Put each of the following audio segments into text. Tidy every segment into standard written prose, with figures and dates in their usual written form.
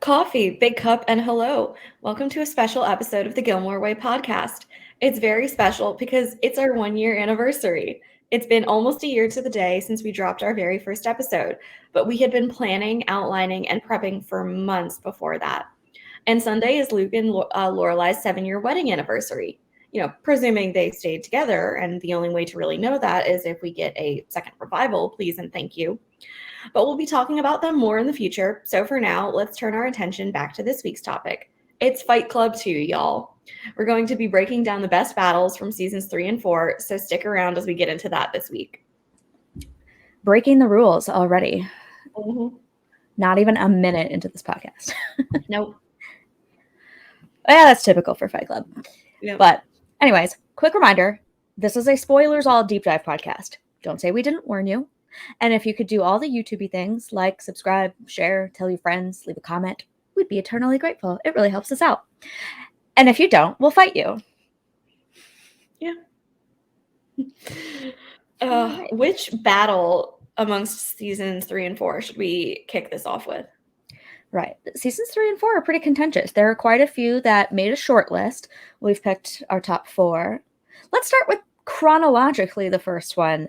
Coffee, big cup, and hello. Welcome to a special episode of the Gilmore Way Podcast. It's very special because it's our 1 year anniversary. It's been almost a year to the day since we dropped our very first episode, but we had been planning, outlining, and prepping for months before that. And Sunday is Luke and Lorelai's 7 year wedding anniversary. Presuming they stayed together, and the only way to really know that is if we get a second revival, please and thank you. But we'll be talking about them more in the future. So for now, let's turn our attention back to this week's topic. It's Fight Club 2, y'all. We're going to be breaking down the best battles from seasons 3 and 4, so stick around as we get into that this week. Breaking the rules already. Mm-hmm. Not even a minute into this podcast. Nope. Yeah, that's typical for Fight Club. Yep. But anyways, quick reminder, this is a spoilers all deep dive podcast. Don't say we didn't warn you. And if you could do all the YouTube-y things, like, subscribe, share, tell your friends, leave a comment, we'd be eternally grateful. It really helps us out. And if you don't, we'll fight you. Yeah. Which battle amongst seasons 3 and 4 should we kick this off with? Right. Seasons 3 and 4 are pretty contentious. There are quite a few that made a short list. We've picked our top 4. Let's start with chronologically the first one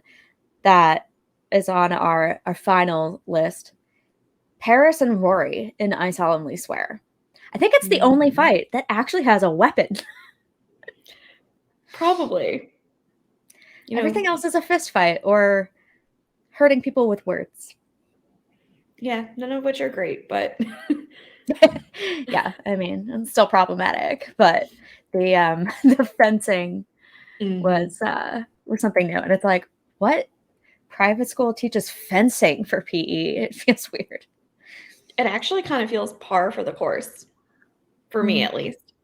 that is on our final list. Paris and Rory in I Solemnly Swear. I think it's the only fight that actually has a weapon. Probably. Everything else is a fist fight or hurting people with words. Yeah, none of which are great, but yeah, I mean, it's still problematic, but the fencing was something new, and it's like, what? Private school teaches fencing for PE. It feels weird. It actually kind of feels par for the course, for me at least.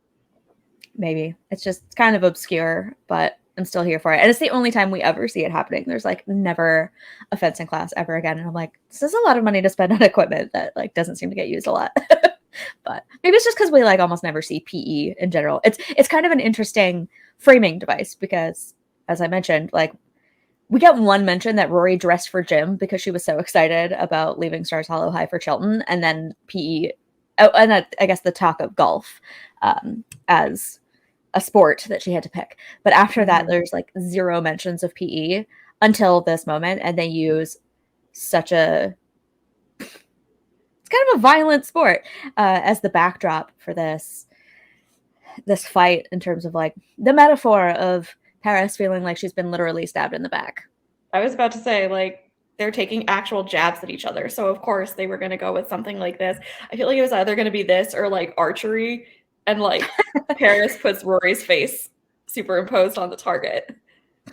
Maybe it's kind of obscure, but I'm still here for it. And it's the only time we ever see it happening. There's like never a fencing class ever again. And I'm like, this is a lot of money to spend on equipment that like doesn't seem to get used a lot. But maybe it's just because we like almost never see PE in general. It's kind of an interesting framing device because, as I mentioned, like we get one mention that Rory dressed for gym because she was so excited about leaving Stars Hollow High for Chilton, and then PE. Oh, and I guess the talk of golf as a sport that she had to pick. But after that, there's like zero mentions of PE until this moment. And they use it's kind of a violent sport as the backdrop for this fight in terms of like the metaphor of Paris feeling like she's been literally stabbed in the back. I was about to say, like, they're taking actual jabs at each other. So of course they were going to go with something like this. I feel like it was either going to be this or like archery. And like Paris puts Rory's face superimposed on the target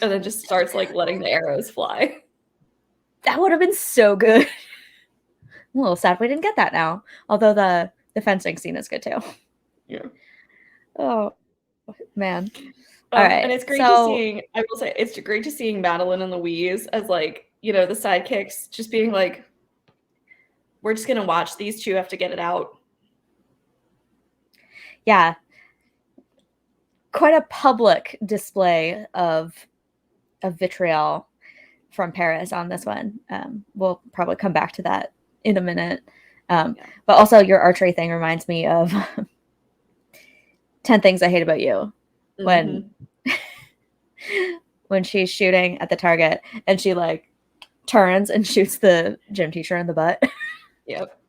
and then just starts like letting the arrows fly. That would have been so good. I'm a little sad we didn't get that now. Although the fencing scene is good too. Yeah. Oh man. All right. And it's great to seeing, I will say, it's great to seeing Madeline and Louise as like, the sidekicks just being like, we're just going to watch these two have to get it out. Yeah. Quite a public display of vitriol from Paris on this one. We'll probably come back to that in a minute. But also your archery thing reminds me of 10 Things I Hate About You. When she's shooting at the target and she like turns and shoots the gym teacher in the butt. Yep.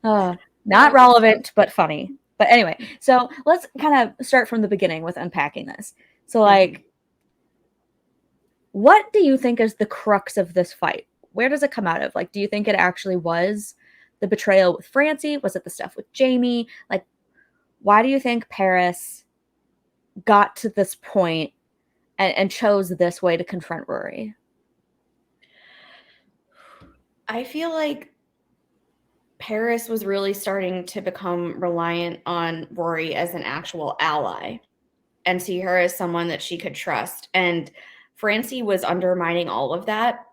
Not relevant, but funny. But anyway, so let's kind of start from the beginning with unpacking this. So like, what do you think is the crux of this fight? Where does it come out of? Like, do you think it actually was the betrayal with Francie? Was it the stuff with Jamie? Like, why do you think Paris got to this point and chose this way to confront Rory? I feel like Paris was really starting to become reliant on Rory as an actual ally and see her as someone that she could trust. And Francie was undermining all of that.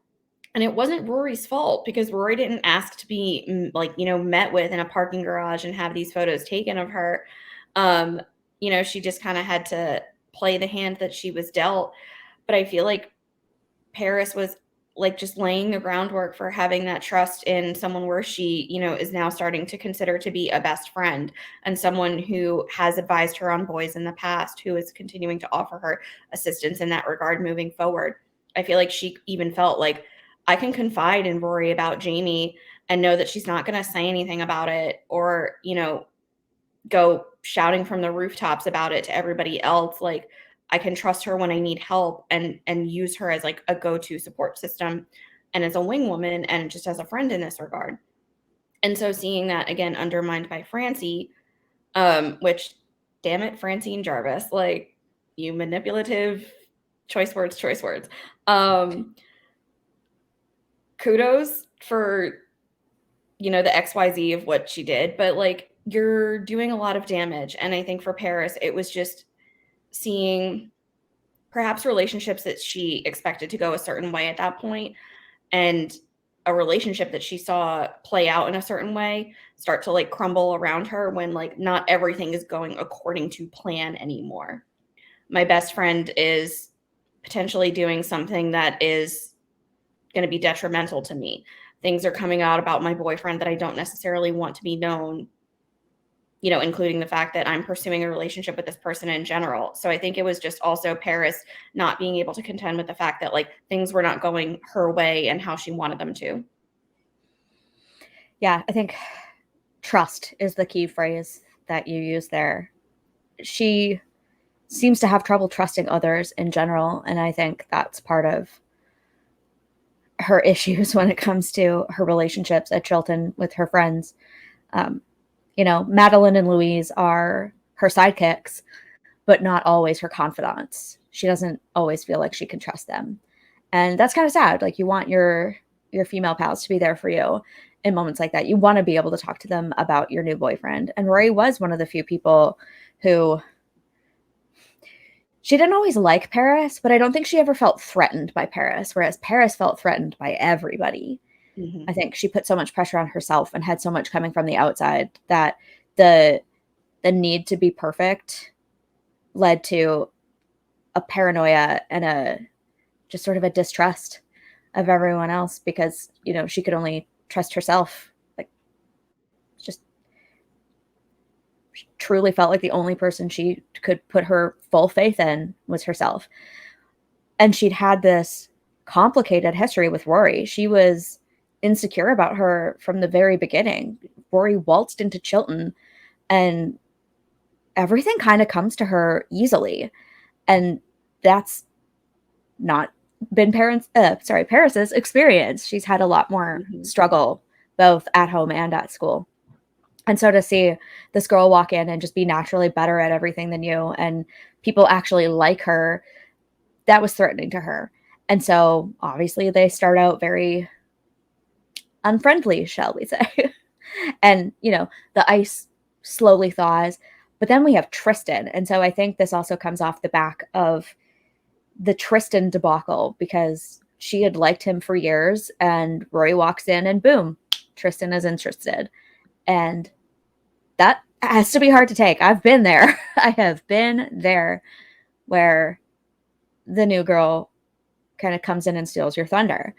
And it wasn't Rory's fault because Rory didn't ask to be met with in a parking garage and have these photos taken of her. She just kind of had to play the hand that she was dealt. But I feel like Paris was like just laying the groundwork for having that trust in someone where she, is now starting to consider to be a best friend, and someone who has advised her on boys in the past, who is continuing to offer her assistance in that regard moving forward. I feel like she even felt like, I can confide in Rory about Jamie and know that she's not going to say anything about it, or, go shouting from the rooftops about it to everybody else. Like, I can trust her when I need help, and use her as like a go-to support system, and as a wing woman, and just as a friend in this regard. And so seeing that again undermined by Francie, which, damn it, Francine Jarvis, like, you manipulative, choice words, choice words. Kudos for, the XYZ of what she did, but like, you're doing a lot of damage. And I think for Paris, it was just seeing perhaps relationships that she expected to go a certain way at that point, and a relationship that she saw play out in a certain way start to like crumble around her, when like not everything is going according to plan anymore. My best friend is potentially doing something that is going to be detrimental to me. Things are coming out about my boyfriend that I don't necessarily want to be known, including the fact that I'm pursuing a relationship with this person in general. So I think it was just also Paris not being able to contend with the fact that like things were not going her way and how she wanted them to. Yeah, I think trust is the key phrase that you use there. She seems to have trouble trusting others in general, and I think that's part of her issues when it comes to her relationships at Chilton with her friends. Madeline and Louise are her sidekicks, but not always her confidants. She doesn't always feel like she can trust them. And that's kind of sad. Like, you want your female pals to be there for you in moments like that. You want to be able to talk to them about your new boyfriend. And Rory was one of the few people who, she didn't always like Paris, but I don't think she ever felt threatened by Paris, whereas Paris felt threatened by everybody. Mm-hmm. I think she put so much pressure on herself and had so much coming from the outside that the need to be perfect led to a paranoia and a just sort of a distrust of everyone else, because, she could only trust herself. Like, just she truly felt like the only person she could put her full faith in was herself. And she'd had this complicated history with Rory. She was insecure about her from the very beginning. Rory waltzed into Chilton and everything kind of comes to her easily. And that's not been Paris's experience. She's had a lot more struggle, both at home and at school. And so to see this girl walk in and just be naturally better at everything than you, and people actually like her, that was threatening to her. And so obviously they start out very unfriendly, shall we say. And, the ice slowly thaws, but then we have Tristan. And so I think this also comes off the back of the Tristan debacle, because she had liked him for years, and Rory walks in and boom, Tristan is interested. And that has to be hard to take. I've been there. I have been there, where the new girl kind of comes in and steals your thunder.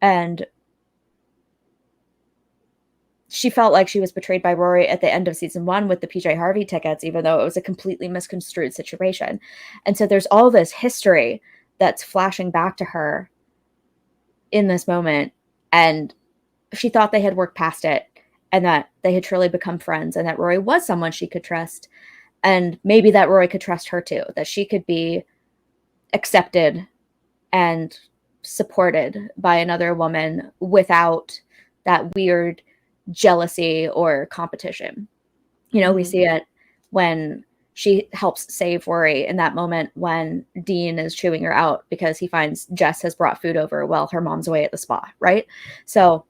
And she felt like she was betrayed by Rory at the end of season 1 with the PJ Harvey tickets, even though it was a completely misconstrued situation. And so there's all this history that's flashing back to her in this moment. And she thought they had worked past it, and that they had truly become friends, and that Rory was someone she could trust. And maybe that Rory could trust her too, that she could be accepted and supported by another woman without that weird jealousy or competition. We see it when she helps save Rory in that moment when Dean is chewing her out because he finds Jess has brought food over while her mom's away at the spa, right? So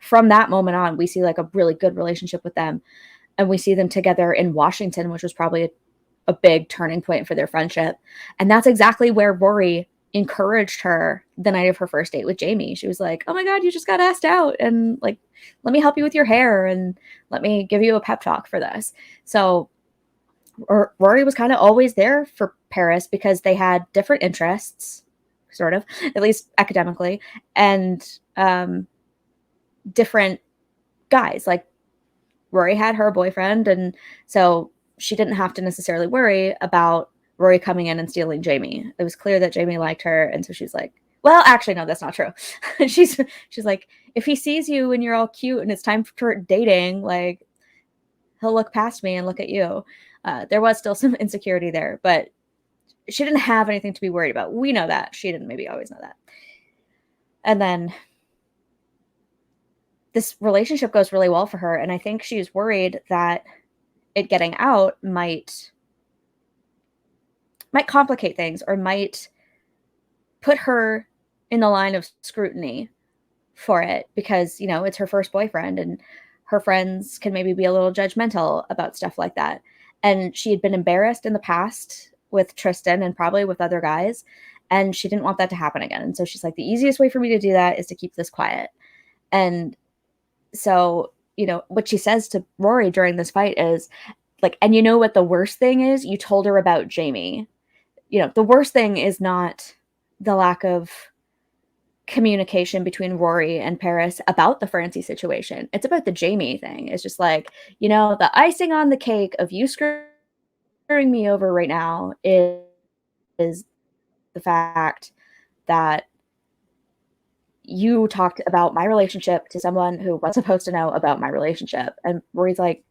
from that moment on, we see like a really good relationship with them. And we see them together in Washington, which was probably a big turning point for their friendship. And that's exactly where Rory encouraged her the night of her first date with Jamie. She was like, "Oh my God, you just got asked out. And like, let me help you with your hair and let me give you a pep talk for this." So Rory was kind of always there for Paris because they had different interests. sort of, at least academically, and different guys. Like Rory had her boyfriend, and so she didn't have to necessarily worry about Rory coming in and stealing Jamie. It was clear that Jamie liked her, and so she's like, well, actually, no, that's not true. she's like, if he sees you and you're all cute and it's time for dating, like, he'll look past me and look at you. There was still some insecurity there, but she didn't have anything to be worried about. We know that. She didn't maybe always know that. And then this relationship goes really well for her, and I think she's worried that it getting out might complicate things, or might put her in the line of scrutiny for it, because, you know, it's her first boyfriend and her friends can maybe be a little judgmental about stuff like that. And she had been embarrassed in the past with Tristan and probably with other guys, and she didn't want that to happen again. And so she's like, the easiest way for me to do that is to keep this quiet. And so, you know, what she says to Rory during this fight is like, and you know what the worst thing is? You told her about Jamie. You know, the worst thing is not the lack of communication between Rory and Paris about the Francie situation. It's about the Jamie thing. It's just like, you know, the icing on the cake of you screwing me over right now is the fact that you talked about my relationship to someone who was supposed to know about my relationship. And Rory's like,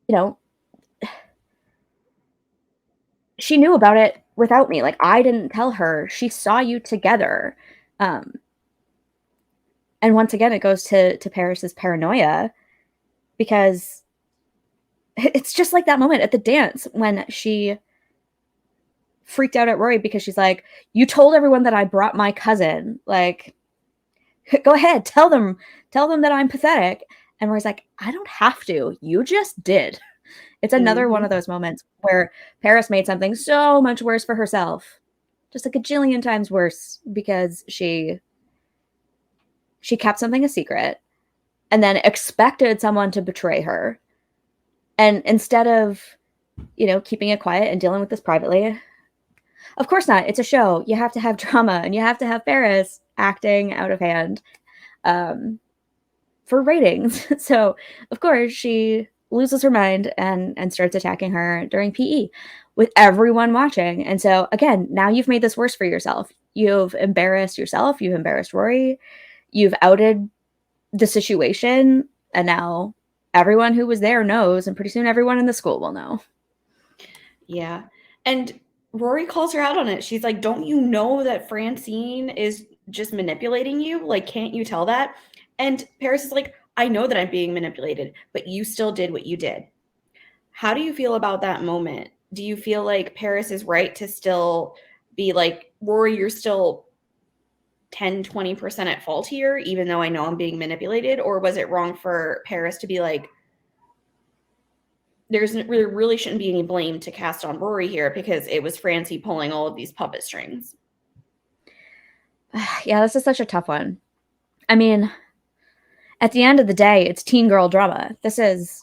you know, she knew about it without me. Like, I didn't tell her. She saw you together. And once again, it goes to Paris's paranoia, because it's just like that moment at the dance when she freaked out at Rory because she's like, you told everyone that I brought my cousin. Like, go ahead, tell them that I'm pathetic. And Rory's like, I don't have to. You just did. It's another one of those moments where Paris made something so much worse for herself, just a gajillion times worse, because she kept something a secret and then expected someone to betray her. And instead of, you know, keeping it quiet and dealing with this privately, of course not. It's a show. You have to have drama, and you have to have Paris acting out of hand for ratings. So, of course, she loses her mind and starts attacking her during PE with everyone watching. And so, again, now you've made this worse for yourself. You've embarrassed yourself. You've embarrassed Rory. You've outed the situation. And now everyone who was there knows, and pretty soon everyone in the school will know. Yeah. And Rory calls her out on it. She's like, don't you know that Francine is just manipulating you? Like, can't you tell that? And Paris is like, I know that I'm being manipulated, but you still did what you did. How do you feel about that moment? Do you feel like Paris is right to still be like, Rory, you're still 10, 20% at fault here, even though I know I'm being manipulated? Or was it wrong for Paris to be like, there really shouldn't be any blame to cast on Rory here because it was Francie pulling all of these puppet strings? Yeah, this is such a tough one. I mean, at the end of the day, it's teen girl drama. This is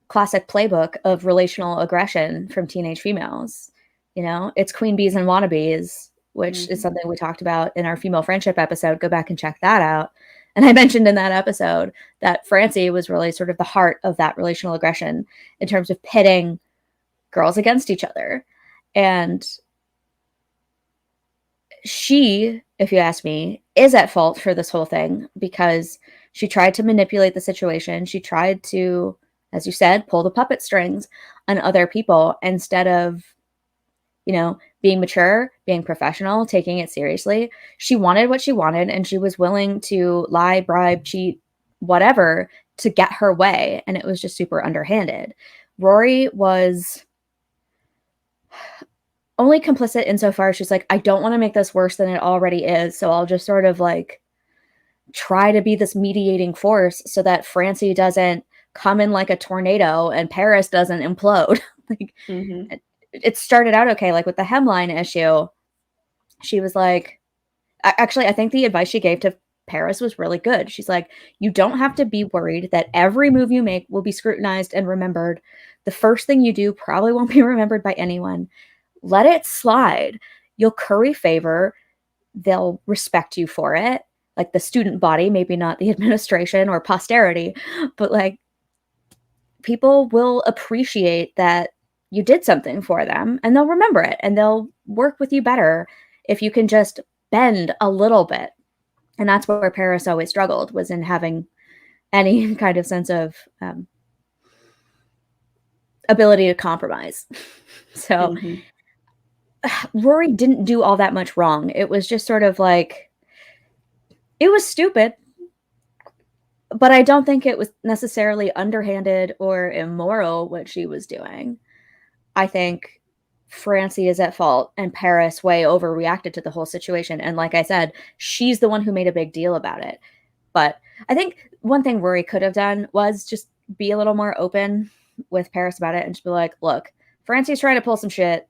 classic playbook of relational aggression from teenage females. You know, it's queen bees and wannabes, which is something we talked about in our female friendship episode. Go back and check that out. And I mentioned in that episode that Francie was really sort of the heart of that relational aggression in terms of pitting girls against each other. And she, if you ask me, is at fault for this whole thing because she tried to manipulate the situation. She tried to, as you said, pull the puppet strings on other people instead of, you know, being mature, being professional, taking it seriously. She wanted what she wanted, and she was willing to lie, bribe, cheat, whatever to get her way. And it was just super underhanded. Rory was only complicit insofar as she's like, I don't want to make this worse than it already is. So I'll just sort of like try to be this mediating force so that Francie doesn't come in like a tornado and Paris doesn't implode. Like, it started out okay. Like with the hemline issue, she was like, actually, I think the advice she gave to Paris was really good. She's like, you don't have to be worried that every move you make will be scrutinized and remembered. The first thing you do probably won't be remembered by anyone. Let it slide. you'll curry favor. They'll respect you for it. Like the student body, maybe not the administration or posterity, but like people will appreciate that you did something for them and they'll remember it and they'll work with you better if you can just bend a little bit. And that's where Paris always struggled, was in having any kind of sense of ability to compromise. So Rory didn't do all that much wrong. It was just sort of like, it was stupid, but I don't think it was necessarily underhanded or immoral what she was doing. I think Francie is at fault and Paris way overreacted to the whole situation. And like I said, she's the one who made a big deal about it. But I think one thing Rory could have done was just be a little more open with Paris about it and just be like, look, Francie's trying to pull some shit.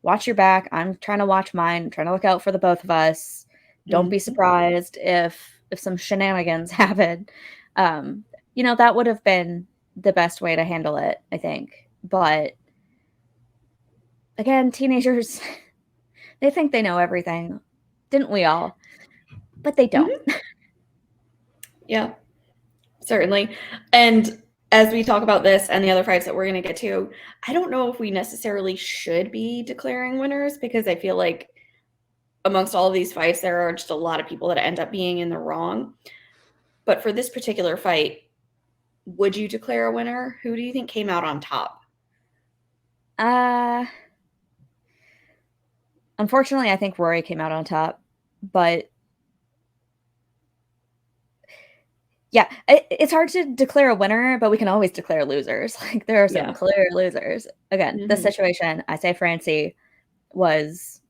Watch your back. I'm trying to watch mine. I'm trying to look out for the both of us. Don't be surprised if some shenanigans happen. That would have been the best way to handle it, I think. But again, teenagers, they think they know everything. Didn't we all? But they don't. Yeah, certainly. And as we talk about this and the other fights that we're going to get to, I don't know if we necessarily should be declaring winners, because I feel like amongst all of these fights, there are just a lot of people that end up being in the wrong. But for this particular fight, would you declare a winner? Who do you think came out on top? Unfortunately, I think Rory came out on top, but yeah, it's hard to declare a winner, but we can always declare losers. Like there are some clear losers. Again, this situation, I say Francie was,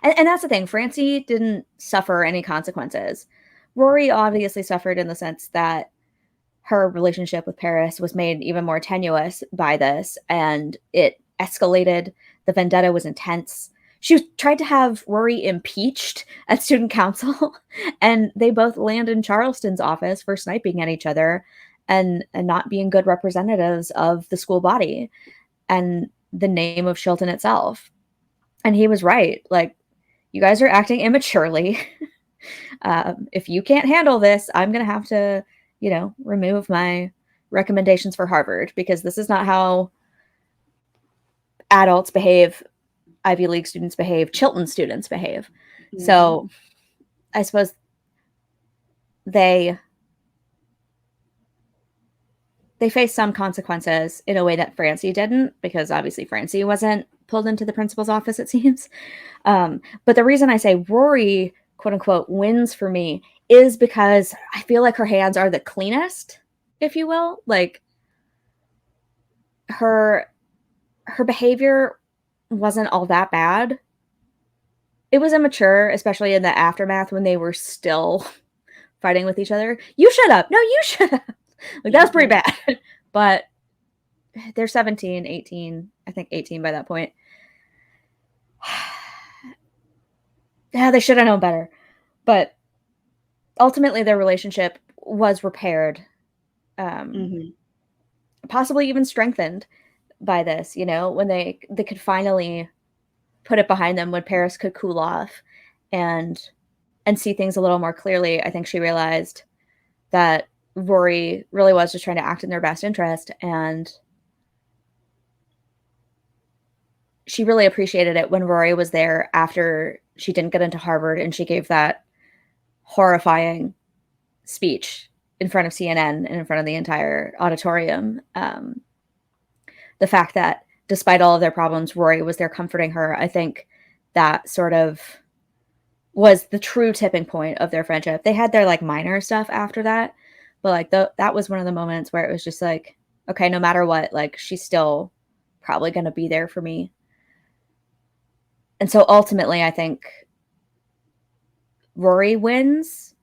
and that's the thing, Francie didn't suffer any consequences. Rory obviously suffered in the sense that her relationship with Paris was made even more tenuous by this, and it escalated. The vendetta was intense. She tried to have Rory impeached at student council, and they both land in Charleston's office for sniping at each other and not being good representatives of the school body and the name of Chilton itself. And he was right. Like, you guys are acting immaturely. If you can't handle this, I'm going to have to, remove my recommendations for Harvard, because this is not how adults behave, Ivy League students behave, Chilton students behave. So I suppose they face some consequences in a way that Francie didn't, because obviously Francie wasn't pulled into the principal's office, it seems. But the reason I say Rory, quote unquote, wins for me is because I feel like her hands are the cleanest, if you will. Like her behavior wasn't all that bad. It was immature, especially in the aftermath when they were still fighting with each other. You shut up. No, you shut up. Like, that was pretty bad. But they're 17, 18, I think 18 by that point. Yeah, they should have known better. But ultimately, their relationship was repaired, possibly even strengthened by this, when they could finally put it behind them, when Paris could cool off and see things a little more clearly. I think she realized that Rory really was just trying to act in their best interest, and she really appreciated it when Rory was there after she didn't get into Harvard and she gave that horrifying speech in front of CNN and in front of the entire auditorium. The fact that despite all of their problems, Rory was there comforting her, I think that sort of was the true tipping point of their friendship. They had their like minor stuff after that, but like that was one of the moments where it was just like, okay, no matter what, like she's still probably going to be there for me. And so ultimately, I think Rory wins.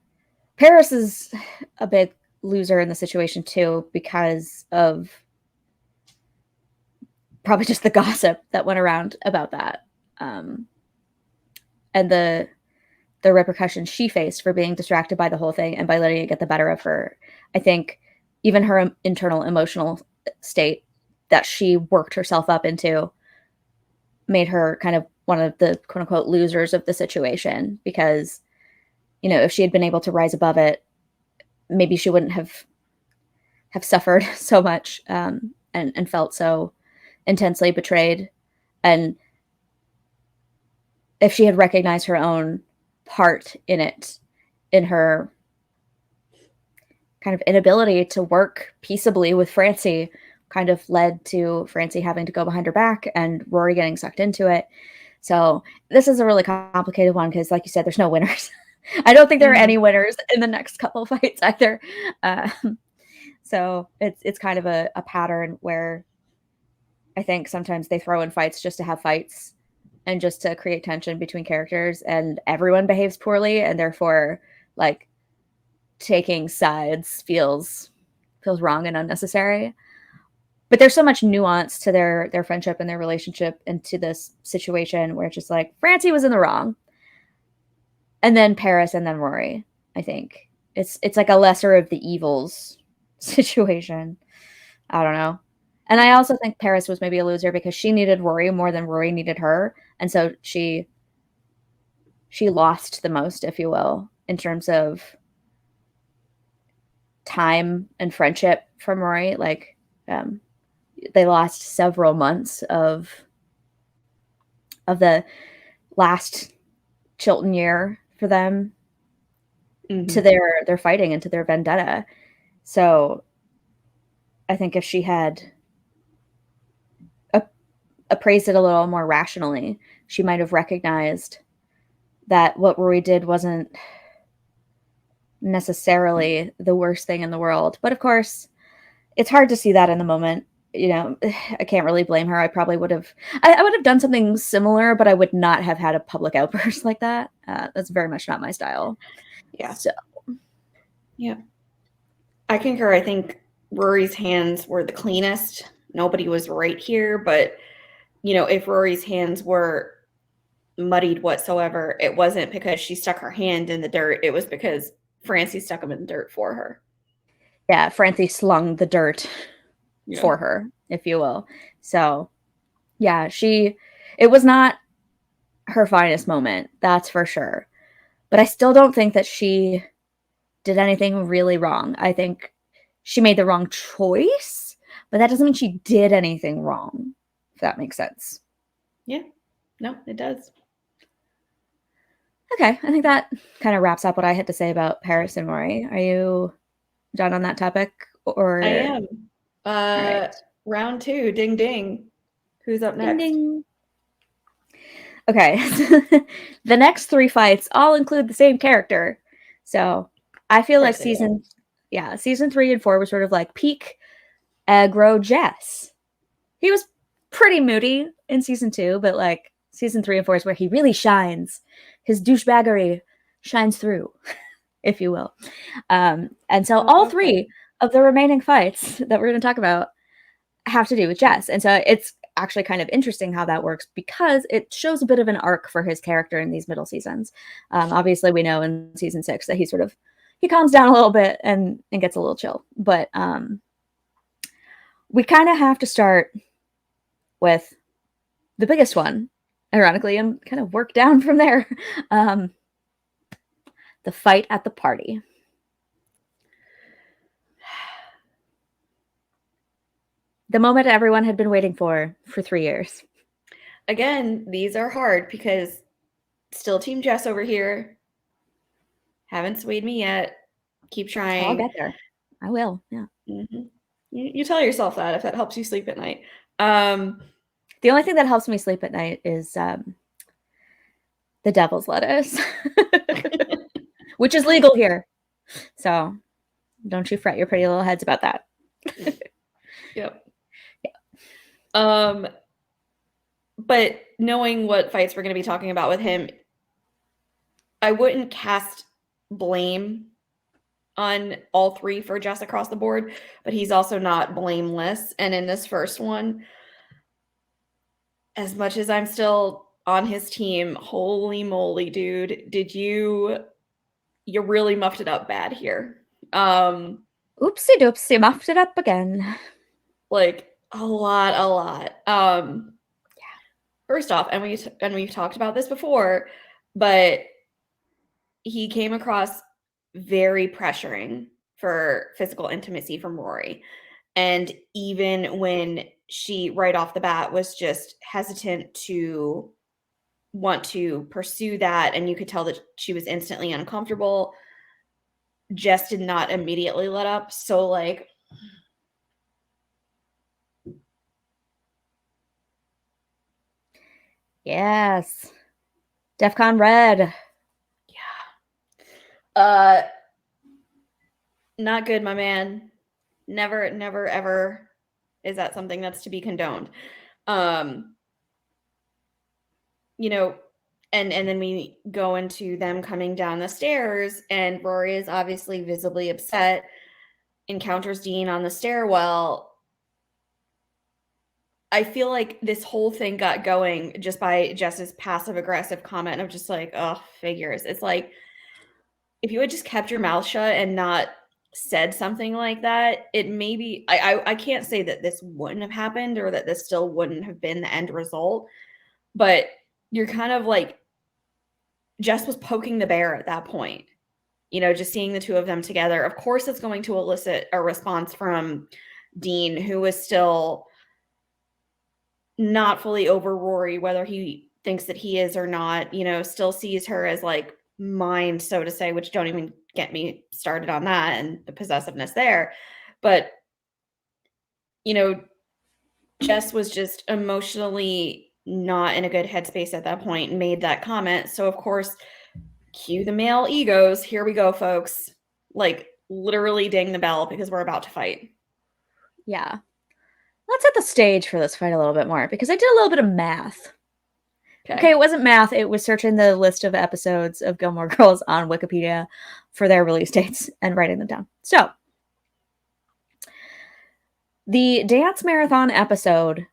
Paris is a big loser in the situation too, because of probably just the gossip that went around about that, and the repercussions she faced for being distracted by the whole thing and by letting it get the better of her. I think even her internal emotional state that she worked herself up into made her kind of one of the quote unquote losers of the situation, because, if she had been able to rise above it, maybe she wouldn't have suffered so much, and felt so intensely betrayed. And if she had recognized her own part in it, in her kind of inability to work peaceably with Francie, kind of led to Francie having to go behind her back and Rory getting sucked into it. So this is a really complicated one because, like you said, there's no winners. I don't think there are any winners in the next couple fights either. So it's kind of a pattern where I think sometimes they throw in fights just to have fights and just to create tension between characters, and everyone behaves poorly, and therefore, like, taking sides feels wrong and unnecessary. But there's so much nuance to their friendship and their relationship, and to this situation where it's just like Francie was in the wrong, and then Paris, and then Rory. I think it's like a lesser of the evils situation. I don't know. And I also think Paris was maybe a loser because she needed Rory more than Rory needed her, and so she lost the most, if you will, in terms of time and friendship from Rory. Like, they lost several months of the last Chilton year for them, to their fighting and to their vendetta. So I think if she had appraised it a little more rationally, she might have recognized that what Rory did wasn't necessarily the worst thing in the world. But of course, it's hard to see that in the moment. I can't really blame her. I probably would have, I would have done something similar, but I would not have had a public outburst like that. That's very much not my style. Yeah. So, yeah. I concur. I think Rory's hands were the cleanest. Nobody was right here, but if Rory's hands were muddied whatsoever, it wasn't because she stuck her hand in the dirt. It was because Francie stuck them in the dirt for her. Yeah, Francie slung the dirt for her, if you will. So, yeah, it was not her finest moment, that's for sure. But I still don't think that she did anything really wrong. I think she made the wrong choice, but that doesn't mean she did anything wrong, if that makes sense. Yeah. No, it does. Okay, I think that kind of wraps up what I had to say about Paris and Rory. Are you done on that topic? Or I am. right. Round 2, ding ding. Who's up next? Ding, ding. Okay, the next 3 fights all include the same character. So I feel like season 3 and 4 was sort of like peak aggro Jess. He was pretty moody in season 2, but like season 3 and 4 is where he really shines. His douchebaggery shines through, if you will. And so all 3 of the remaining fights that we're going to talk about have to do with Jess. And so it's actually kind of interesting how that works, because it shows a bit of an arc for his character in these middle seasons. Obviously, we know in season 6 that he calms down a little bit and gets a little chill. But we kind of have to start with the biggest one, ironically, and kind of work down from there. The fight at the party. The moment everyone had been waiting for 3 years. Again, these are hard because still Team Jess over here. Haven't swayed me yet. Keep trying. I'll get there. I will, yeah. Mm-hmm. You tell yourself that if that helps you sleep at night. The only thing that helps me sleep at night is the devil's lettuce, which is legal here. So don't you fret your pretty little heads about that. Yep. Yeah. But knowing what fights we're going to be talking about with him, I wouldn't cast blame on all 3 for Jess across the board, but he's also not blameless. And in this first one, as much as I'm still on his team, holy moly, dude, you really muffed it up bad here. Oopsie doopsie, muffed it up again. Like a lot. Yeah. First off, and we've talked about this before, but he came across very pressuring for physical intimacy from Rory. And even when she right off the bat was just hesitant to want to pursue that, and you could tell that she was instantly uncomfortable, Jess did not immediately let up. So like, yes, DEFCON red. Not good, my man. Never ever is that something that's to be condoned. You know, and then we go into them coming down the stairs, and Rory is obviously visibly upset, encounters Dean on the stairwell. I feel like this whole thing got going just by Jess's passive aggressive comment of just like, oh, figures. It's like, if you had just kept your mouth shut and not said something like that, it maybe I can't say that this wouldn't have happened or that this still wouldn't have been the end result, but you're kind of like, Jess was poking the bear at that point. You know, just seeing the two of them together. Of course, it's going to elicit a response from Dean, who is still not fully over Rory, whether he thinks that he is or not, you know, still sees her as like mine, so to say, which don't even get me started on that and the possessiveness there. But, you know, Jess was just emotionally not in a good headspace at that point and made that comment. So, of course, cue the male egos. Here we go, folks. Like, literally ding the bell because we're about to fight. Yeah. Let's set the stage for this fight a little bit more, because I did a little bit of math. Okay, it wasn't math. It was searching the list of episodes of Gilmore Girls on Wikipedia for their release dates and writing them down. So, the Dance Marathon episode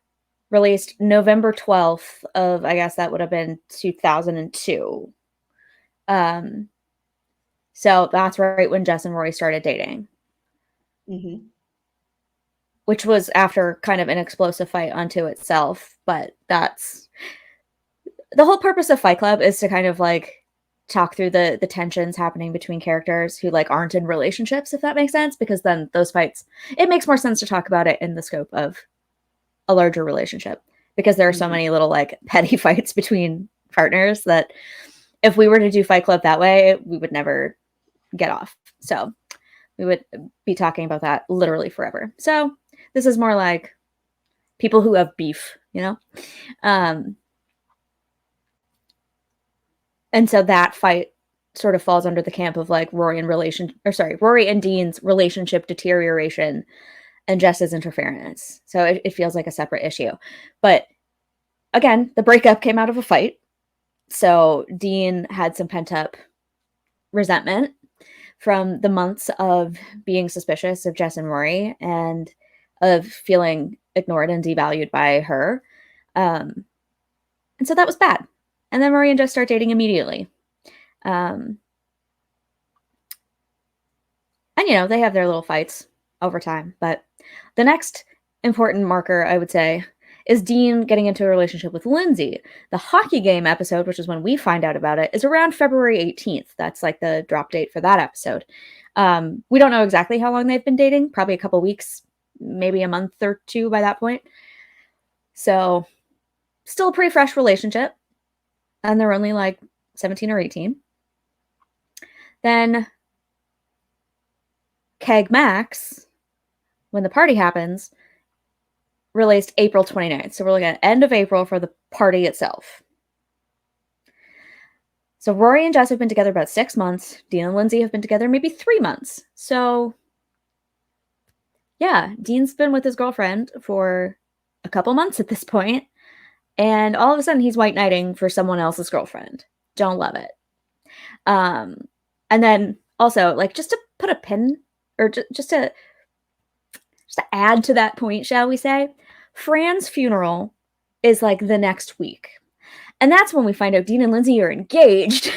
released November 12th of, I guess that would have been 2002. So that's right when Jess and Rory started dating. Mm-hmm. Which was after kind of an explosive fight unto itself. But that's... the whole purpose of Fight Club is to kind of like talk through the tensions happening between characters who like aren't in relationships, if that makes sense, because then those fights, it makes more sense to talk about it in the scope of a larger relationship, because there are so many little like petty fights between partners that if we were to do Fight Club that way, we would never get off. So we would be talking about that literally forever. So this is more like people who have beef, you know? And so that fight sort of falls under the camp of like Rory and Dean's relationship deterioration and Jess's interference. So it feels like a separate issue. But again, the breakup came out of a fight. So Dean had some pent up resentment from the months of being suspicious of Jess and Rory and of feeling ignored and devalued by her. And so that was bad. And then Rory and Jess start dating immediately. And, you know, they have their little fights over time. But the next important marker, I would say, is Dean getting into a relationship with Lindsay. The hockey game episode, which is when we find out about it, is around February 18th. That's like the drop date for that episode. We don't know exactly how long they've been dating, probably a couple weeks, maybe a month or two by that point. So still a pretty fresh relationship. And they're only like 17 or 18. Then Keg Max, when the party happens, released April 29th. So we're looking at end of April for the party itself. So Rory and Jess have been together about 6 months. Dean and Lindsay have been together maybe 3 months. So yeah, Dean's been with his girlfriend for a couple months at this point. And all of a sudden he's white knighting for someone else's girlfriend. Don't love it. And then also, like, just to put a pin, or just to add to that point, shall we say, Fran's funeral is like the next week. And that's when we find out Dean and Lindsay are engaged.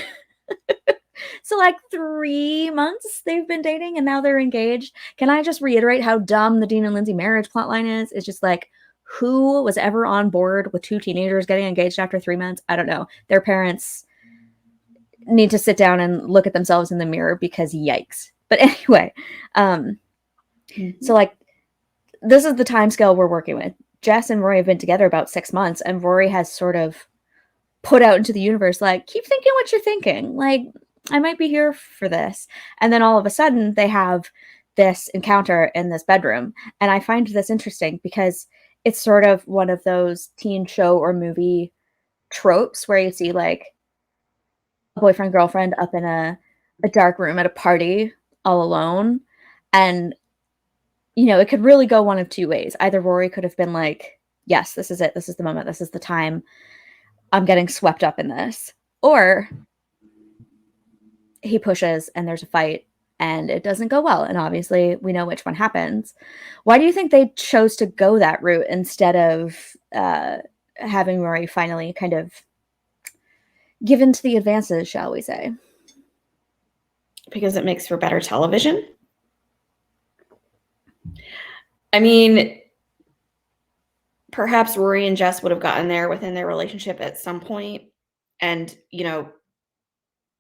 So like 3 months they've been dating and now they're engaged. Can I just reiterate how dumb the Dean and Lindsay marriage plotline is? It's just like, who was ever on board with two teenagers getting engaged after 3 months? I don't know. Their parents need to sit down and look at themselves in the mirror because yikes. But anyway, so like this is the time scale we're working with. Jess and Rory have been together about 6 months, and Rory has sort of put out into the universe, like, keep thinking what you're thinking. Like, I might be here for this. And then all of a sudden they have this encounter in this bedroom. And I find this interesting because it's sort of one of those teen show or movie tropes where you see like a boyfriend, girlfriend up in a dark room at a party all alone. And, you know, it could really go one of two ways. Either Rory could have been like, yes, this is it. This is the moment. This is the time. I'm getting swept up in this. Or he pushes and there's a fight and it doesn't go well. And obviously we know which one happens. Why do you think they chose to go that route instead of having Rory finally kind of give in to the advances, shall we say? Because it makes for better television. I mean, perhaps Rory and Jess would have gotten there within their relationship at some point. And, you know,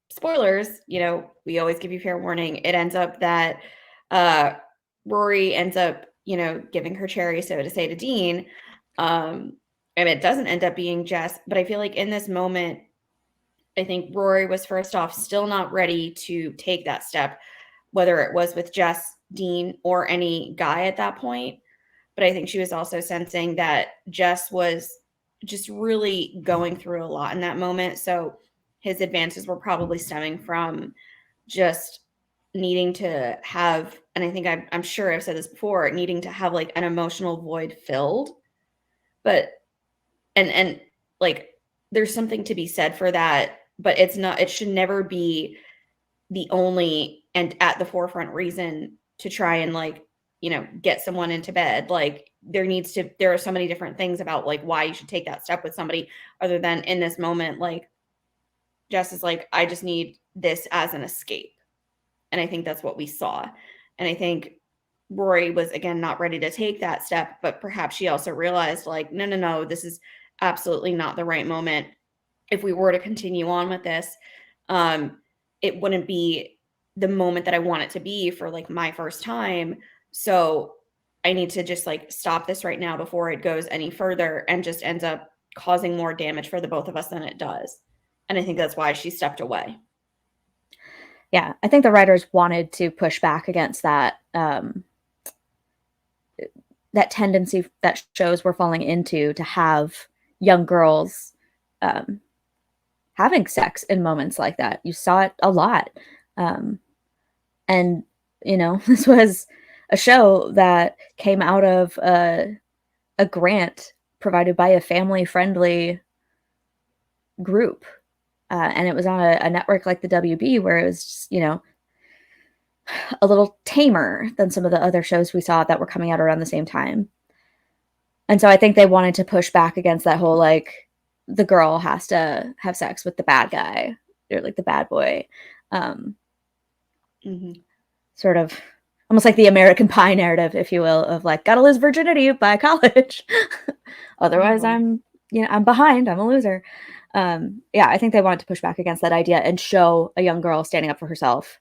spoilers, you know, we always give you fair warning. It ends up that Rory ends up, you know, giving her cherry, so to say, to Dean. And it doesn't end up being Jess. But I feel like in this moment, I think Rory was first off still not ready to take that step, whether it was with Jess, Dean, or any guy at that point. But I think she was also sensing that Jess was just really going through a lot in that moment. So his advances were probably stemming from just needing to have, and I think I'm sure I've said this before, needing to have like an emotional void filled. But, and like, there's something to be said for that, but it's not, it should never be the only and at the forefront reason to try and like, you know, get someone into bed. Like there are so many different things about like why you should take that step with somebody other than in this moment, like Jess is like, I just need this as an escape. And I think that's what we saw. And I think Rory was again not ready to take that step, but perhaps she also realized like, no, this is absolutely not the right moment. If we were to continue on with this, it wouldn't be the moment that I want it to be for like my first time. So I need to just like stop this right now before it goes any further and just ends up causing more damage for the both of us than it does. And I think that's why she stepped away. Yeah, I think the writers wanted to push back against that that tendency that shows were falling into to have young girls having sex in moments like that. You saw it a lot. And, you know, this was a show that came out of a grant provided by a family-friendly group. And it was on a network like the WB where it was just, you know, a little tamer than some of the other shows we saw that were coming out around the same time. And so I think they wanted to push back against that whole, like, the girl has to have sex with the bad guy or like the bad boy. Sort of almost like the American Pie narrative, if you will, of like, gotta lose virginity by college. Otherwise I'm behind, I'm a loser. Yeah, I think they wanted to push back against that idea and show a young girl standing up for herself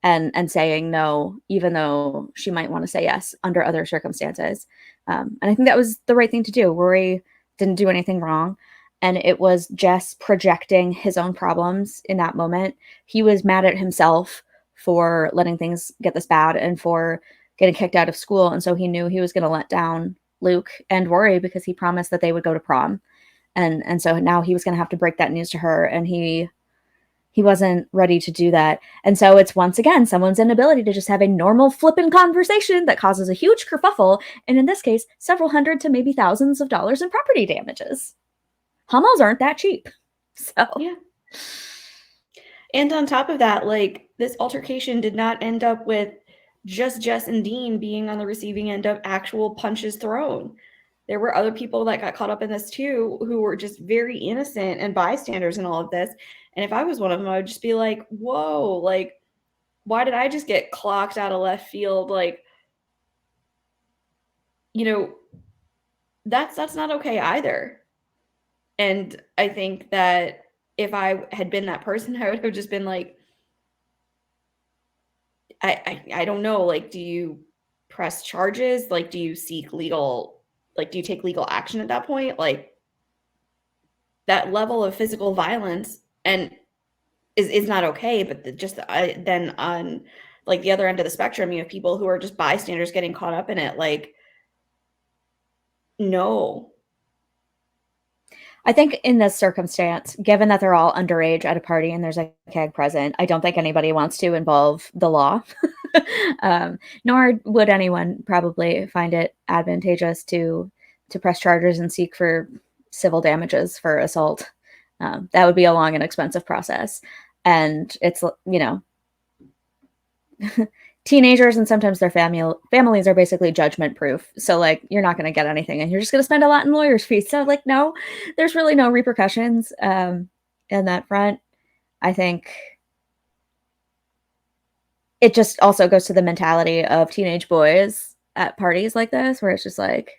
and saying no, even though she might want to say yes under other circumstances. And I think that was the right thing to do. Rory didn't do anything wrong. And it was Jess projecting his own problems in that moment. He was mad at himself for letting things get this bad and for getting kicked out of school. And so he knew he was going to let down Luke and Rory because he promised that they would go to prom. And so now he was going to have to break that news to her. And he wasn't ready to do that. And so it's once again someone's inability to just have a normal flippin' conversation that causes a huge kerfuffle. And in this case, several hundred to maybe thousands of dollars in property damages. Hummels aren't that cheap. So yeah. And on top of that, like this altercation did not end up with just Jess and Dean being on the receiving end of actual punches thrown. There were other people that got caught up in this too, who were just very innocent and bystanders in all of this. And if I was one of them, I would just be like, whoa, like, why did I just get clocked out of left field? Like, you know, that's not okay either. And I think that if I had been that person, I would have just been like, I don't know, like, do you press charges? Like, do you seek legal, like, do you take legal action at that point? Like, that level of physical violence and is not okay. But then on like the other end of the spectrum, you have people who are just bystanders getting caught up in it. Like, no. I think in this circumstance, given that they're all underage at a party and there's a keg present, I don't think anybody wants to involve the law. Nor would anyone probably find it advantageous to press charges and seek for civil damages for assault. That would be a long and expensive process. And it's, you know, teenagers and sometimes their families are basically judgment proof. So like, you're not going to get anything and you're just going to spend a lot in lawyers' fees. So like, no, there's really no repercussions in that front. I think it just also goes to the mentality of teenage boys at parties like this, where it's just like,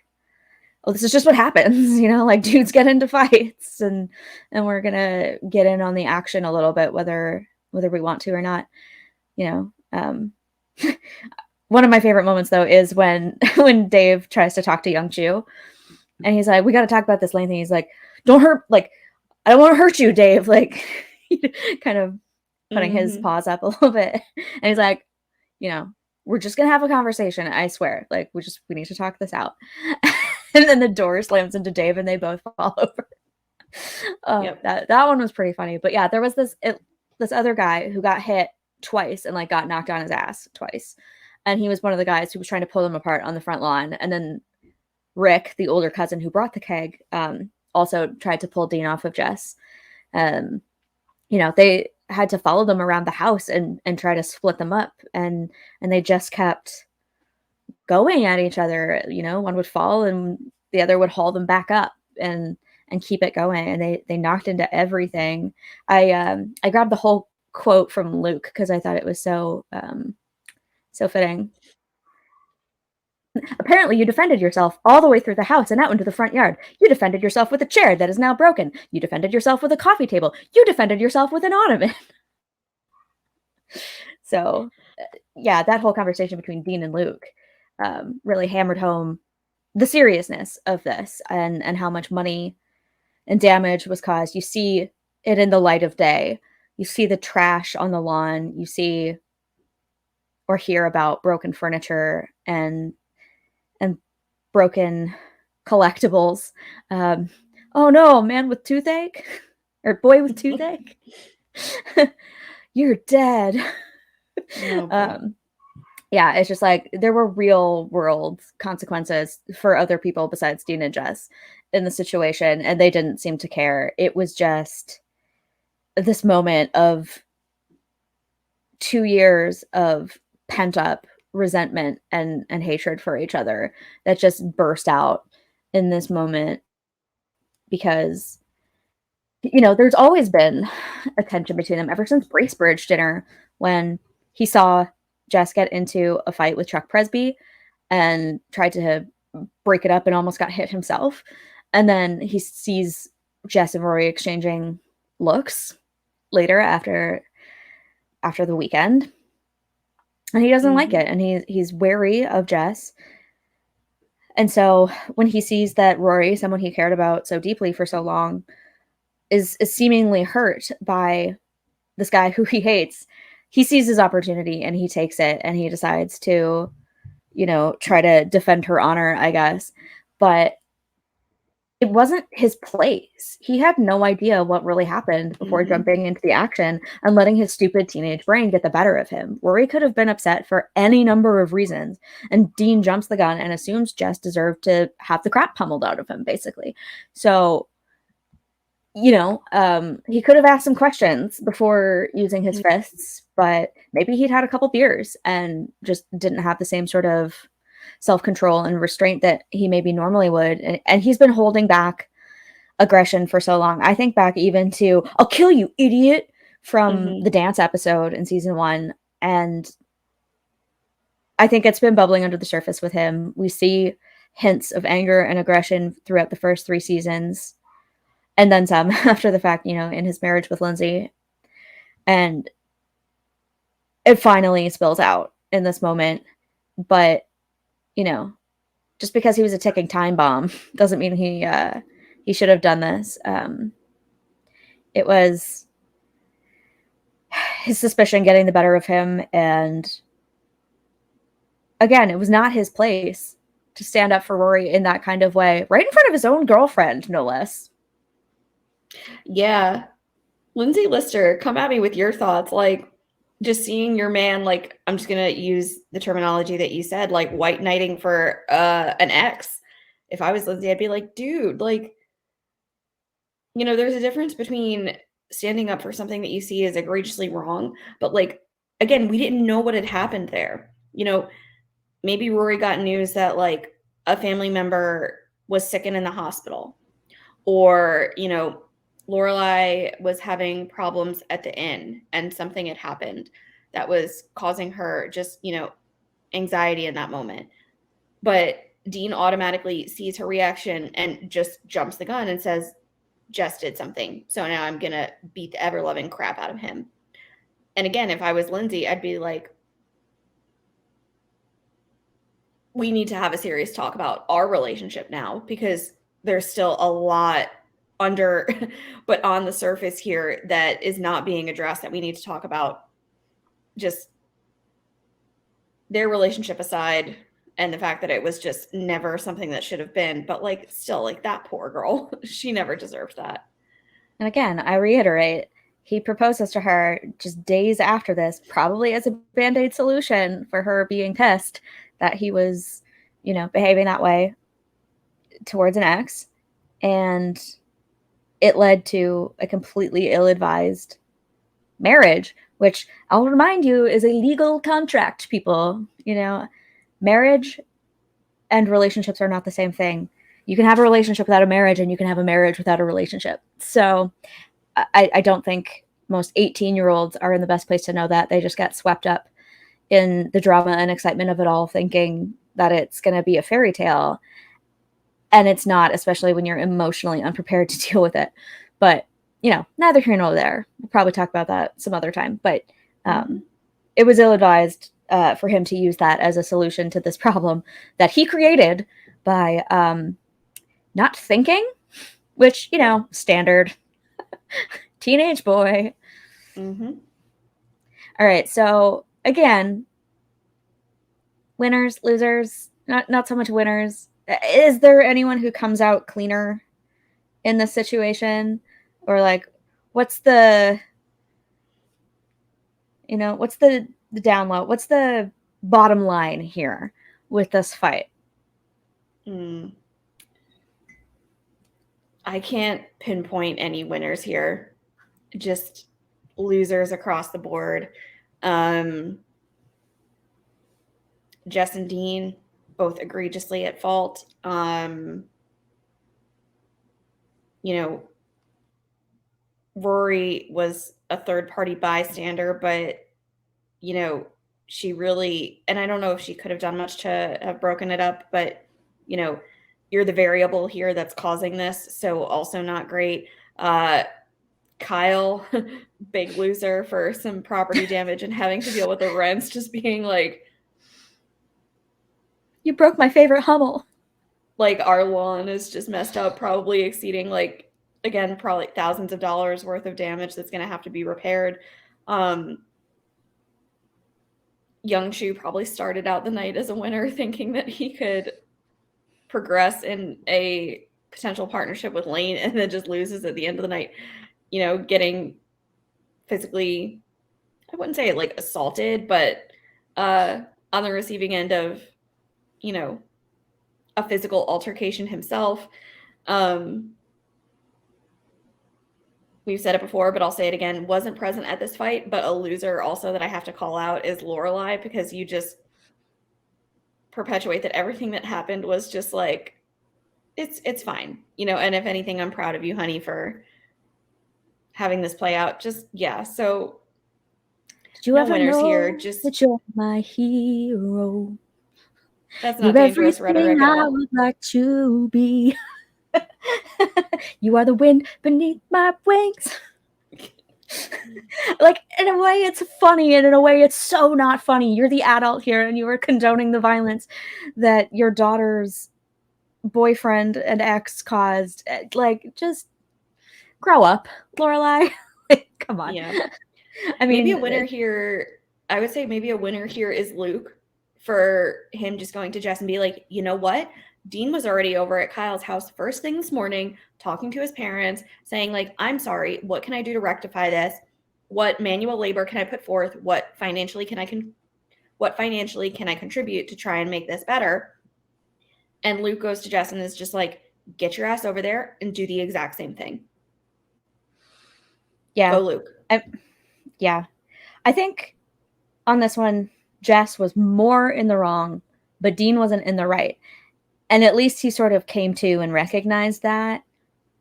oh, this is just what happens, you know, like dudes get into fights and we're going to get in on the action a little bit, whether we want to or not, you know. One of my favorite moments though is when Dave tries to talk to Young Chu and he's like, we got to talk about this lane thing. He's like, don't hurt, like, I don't want to hurt you, Dave. Like, kind of putting his paws up a little bit. And he's like, you know, we're just going to have a conversation. I swear. Like, we need to talk this out. And then the door slams into Dave and they both fall over. Yep. That one was pretty funny. But yeah, there was this other guy who got hit twice and like got knocked on his ass twice. And he was one of the guys who was trying to pull them apart on the front lawn. And then Rick, the older cousin who brought the keg, also tried to pull Dean off of Jess. You know, they had to follow them around the house and try to split them up. And they just kept going at each other. You know, one would fall and the other would haul them back up and keep it going. And they knocked into everything. I grabbed the whole quote from Luke because I thought it was so fitting. Apparently, you defended yourself all the way through the house and out into the front yard. You defended yourself with a chair that is now broken. You defended yourself with a coffee table. You defended yourself with an ottoman. So, yeah, that whole conversation between Dean and Luke really hammered home the seriousness of this and how much money and damage was caused. You see it in the light of day. You see the trash on the lawn. You see or hear about broken furniture and broken collectibles. Oh no, man with toothache or boy with toothache. You're dead. Oh, yeah, it's just like there were real world consequences for other people besides Dean and Jess in the situation, and they didn't seem to care. It was just this moment of 2 years of pent up resentment and hatred for each other that just burst out in this moment because, you know, there's always been a tension between them ever since Bracebridge dinner when he saw Jess get into a fight with Chuck Presby and tried to break it up and almost got hit himself. And then he sees Jess and Rory exchanging looks later after the weekend. And he doesn't like it. And he's wary of Jess. And so when he sees that Rory, someone he cared about so deeply for so long, is seemingly hurt by this guy who he hates, he sees his opportunity and he takes it and he decides to, you know, try to defend her honor, I guess. But it wasn't his place. He had no idea what really happened before jumping into the action and letting his stupid teenage brain get the better of him. Rory could have been upset for any number of reasons. And Dean jumps the gun and assumes Jess deserved to have the crap pummeled out of him, basically. So, you know, he could have asked some questions before using his fists, but maybe he'd had a couple beers and just didn't have the same sort of self-control and restraint that he maybe normally would. And he's been holding back aggression for so long. I think back even to "I'll kill you, idiot" from the dance episode in season 1. And I think it's been bubbling under the surface with him. We see hints of anger and aggression throughout the first 3 seasons, and then some after the fact, in his marriage with Lindsay. And it finally spills out in this moment. But, just because he was a ticking time bomb doesn't mean he should have done this. It was his suspicion getting the better of him, and again, it was not his place to stand up for Rory in that kind of way, right in front of his own girlfriend, no less. Yeah. Lindsay Lister, come at me with your thoughts. Like, just seeing your man, like, I'm just going to use the terminology that you said, like, white knighting for an ex. If I was Lindsay, I'd be like, dude, like, there's a difference between standing up for something that you see as egregiously wrong, but, like, again, we didn't know what had happened there. Maybe Rory got news that, like, a family member was sick and in the hospital, or, Lorelai was having problems at the inn and something had happened that was causing her just, anxiety in that moment. But Dean automatically sees her reaction and just jumps the gun and says, Jess did something. So now I'm going to beat the ever-loving crap out of him. And again, if I was Lindsay, I'd be like, we need to have a serious talk about our relationship now, because there's still a lot under but on the surface here that is not being addressed that we need to talk about. Just their relationship aside, and the fact that it was just never something that should have been, but like still, like, that poor girl, she never deserved that. And again, I reiterate, he proposes to her just days after this, probably as a Band-Aid solution for her being pissed that he was, behaving that way towards an ex. And it led to a completely ill-advised marriage, which I'll remind you is a legal contract, people. Marriage and relationships are not the same thing. You can have a relationship without a marriage, and you can have a marriage without a relationship. So I don't think most 18-year-olds are in the best place to know that. They just get swept up in the drama and excitement of it all, thinking that it's going to be a fairy tale. And it's not, especially when you're emotionally unprepared to deal with it. But, neither here nor there. We'll probably talk about that some other time. But it was ill-advised for him to use that as a solution to this problem that he created by not thinking, which, standard teenage boy. Mm-hmm. All right. So, again, winners, losers, not so much winners. Is there anyone who comes out cleaner in this situation? Or like, what's the down low? What's the bottom line here with this fight? I can't pinpoint any winners here. Just losers across the board. Jess and Dean, both egregiously at fault. Rory was a third-party bystander, but, she really, and I don't know if she could have done much to have broken it up, but, you're the variable here that's causing this, so also not great. Kyle, big loser for some property damage and having to deal with the rents, just being like, you broke my favorite Hummel. Like, our lawn is just messed up, probably exceeding, like, again, probably thousands of dollars worth of damage that's going to have to be repaired. Young Shu probably started out the night as a winner, thinking that he could progress in a potential partnership with Lane, and then just loses at the end of the night, getting physically, I wouldn't say like assaulted, but on the receiving end of, a physical altercation himself. We've said it before, but I'll say it again, wasn't present at this fight, but a loser also that I have to call out is Lorelai, because you just perpetuate that everything that happened was just like, it's fine, and if anything, I'm proud of you, honey, for having this play out. Just, yeah. So did you ever know here? Just that you're my hero? That's You're not dangerous everything rhetoric at I all. would like to be. You are the wind beneath my wings. Like, in a way it's funny, and in a way it's so not funny. You're the adult here and you are condoning the violence that your daughter's boyfriend and ex caused. Like, just grow up, Lorelai. Come on. Yeah. I Maybe a mean, winner here, I would say maybe a winner here is Luke, for him just going to Jess and be like, you know what? Dean was already over at Kyle's house first thing this morning, talking to his parents, saying like, I'm sorry, what can I do to rectify this? What manual labor can I put forth? What financially can I contribute to try and make this better? And Luke goes to Jess and is just like, get your ass over there and do the exact same thing. yeah. Go, Luke. Yeah. I think on this one, Jess was more in the wrong, but Dean wasn't in the right. And at least he sort of came to and recognized that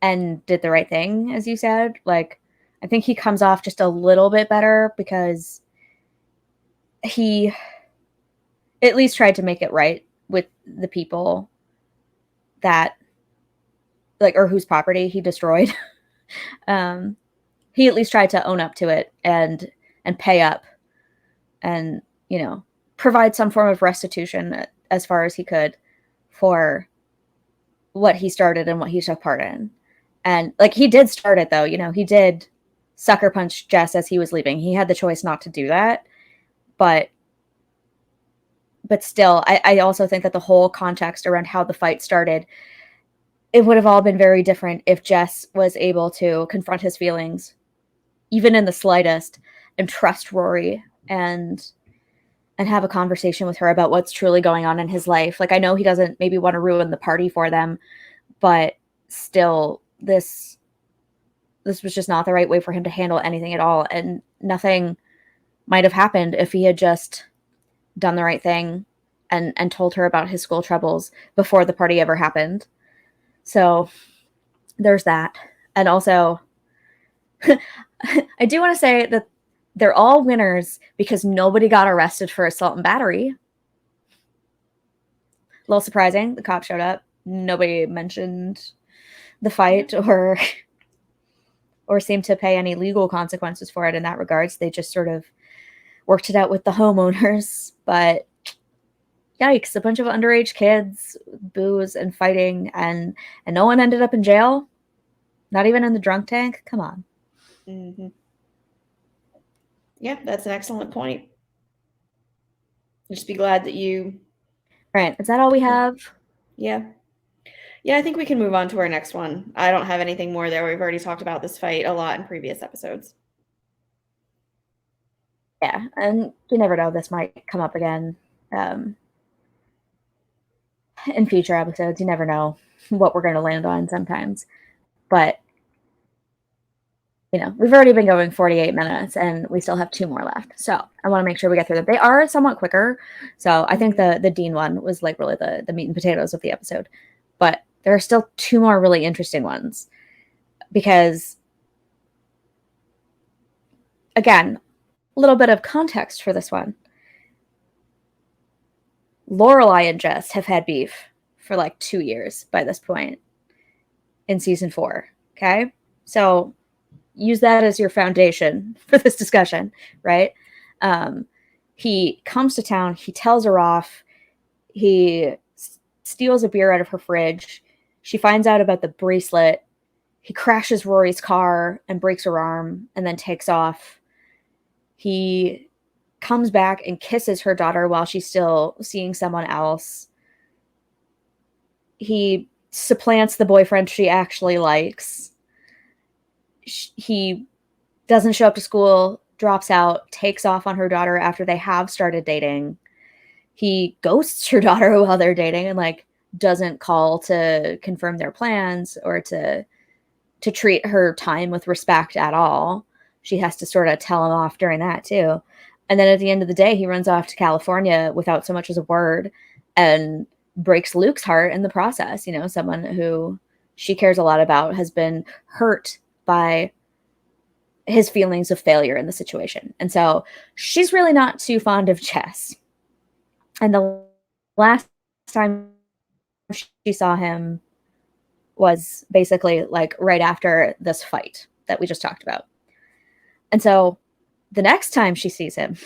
and did the right thing, as you said. Like, I think he comes off just a little bit better because he at least tried to make it right with the people that, like, or whose property he destroyed. He at least tried to own up to it and pay up and, provide some form of restitution as far as he could for what he started and what he took part in. And, like, he did start it, though. He did sucker punch Jess as he was leaving. He had the choice not to do that. But still, I also think that the whole context around how the fight started, it would have all been very different if Jess was able to confront his feelings, even in the slightest, and trust Rory and have a conversation with her about what's truly going on in his life. Like, I know he doesn't maybe want to ruin the party for them, but still, this was just not the right way for him to handle anything at all. And nothing might have happened if he had just done the right thing and told her about his school troubles before the party ever happened. So there's that. And also, I do want to say that they're all winners because nobody got arrested for assault and battery. A little surprising. The cop showed up. Nobody mentioned the fight or seemed to pay any legal consequences for it in that regards. They just sort of worked it out with the homeowners. But yikes, a bunch of underage kids, booze and fighting, and no one ended up in jail. Not even in the drunk tank. Come on. Mm-hmm. Yeah, that's an excellent point. Just be glad that you... Right. Is that all we have? Yeah. Yeah, I think we can move on to our next one. I don't have anything more there. We've already talked about this fight a lot in previous episodes. Yeah, and you never know. This might come up again in future episodes. You never know what we're going to land on sometimes. But, we've already been going 48 minutes and we still have 2 more left. So I want to make sure we get through them. They are somewhat quicker. So I think the Dean one was like really the meat and potatoes of the episode. But there are still 2 more really interesting ones. Because, again, a little bit of context for this one. Lorelai and Jess have had beef for like 2 years by this point in season 4. Okay. So use that as your foundation for this discussion, right? He comes to town. He tells her off. He steals a beer out of her fridge. She finds out about the bracelet. He crashes Rory's car and breaks her arm and then takes off. He comes back and kisses her daughter while she's still seeing someone else. He supplants the boyfriend she actually likes. He doesn't show up to school, drops out, takes off on her daughter after they have started dating. He ghosts her daughter while they're dating and like doesn't call to confirm their plans or to treat her time with respect at all. She has to sort of tell him off during that too. And then at the end of the day, he runs off to California without so much as a word and breaks Luke's heart in the process. Someone who she cares a lot about has been hurt by his feelings of failure in the situation. And so she's really not too fond of Jess. And the last time she saw him was basically like right after this fight that we just talked about. And so the next time she sees him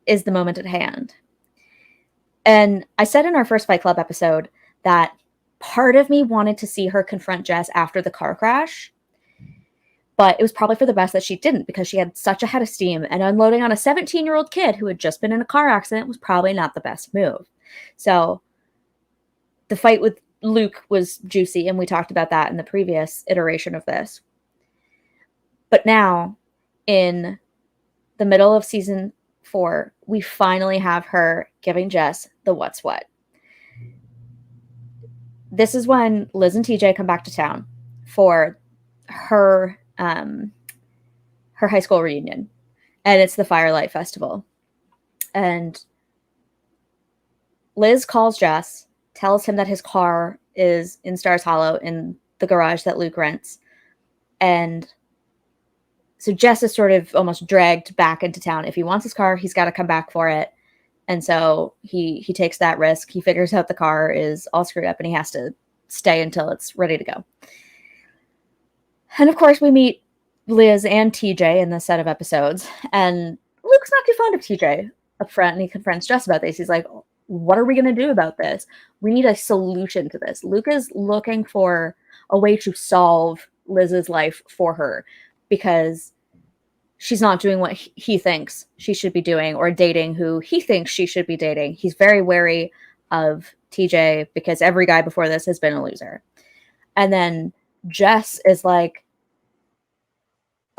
is the moment at hand. And I said in our first Fight Club episode that part of me wanted to see her confront Jess after the car crash, but it was probably for the best that she didn't, because she had such a head of steam, and unloading on a 17-year-old kid who had just been in a car accident was probably not the best move. So the fight with Luke was juicy, and we talked about that in the previous iteration of this. But now, in the middle of season 4, we finally have her giving Jess the what's what. This is when Liz and TJ come back to town for her high school reunion, and it's the Firelight Festival. And Liz calls Jess, tells him that his car is in Stars Hollow in the garage that Luke rents. And so Jess is sort of almost dragged back into town. If he wants his car, he's got to come back for it. And so he takes that risk. He figures out the car is all screwed up and he has to stay until it's ready to go. And of course, we meet Liz and TJ in this set of episodes. And Luke's not too fond of TJ up front, and he confronts Jess about this. He's like, what are we going to do about this? We need a solution to this. Luke is looking for a way to solve Liz's life for her, because she's not doing what he thinks she should be doing, or dating who he thinks she should be dating. He's very wary of TJ because every guy before this has been a loser. And then Jess is like,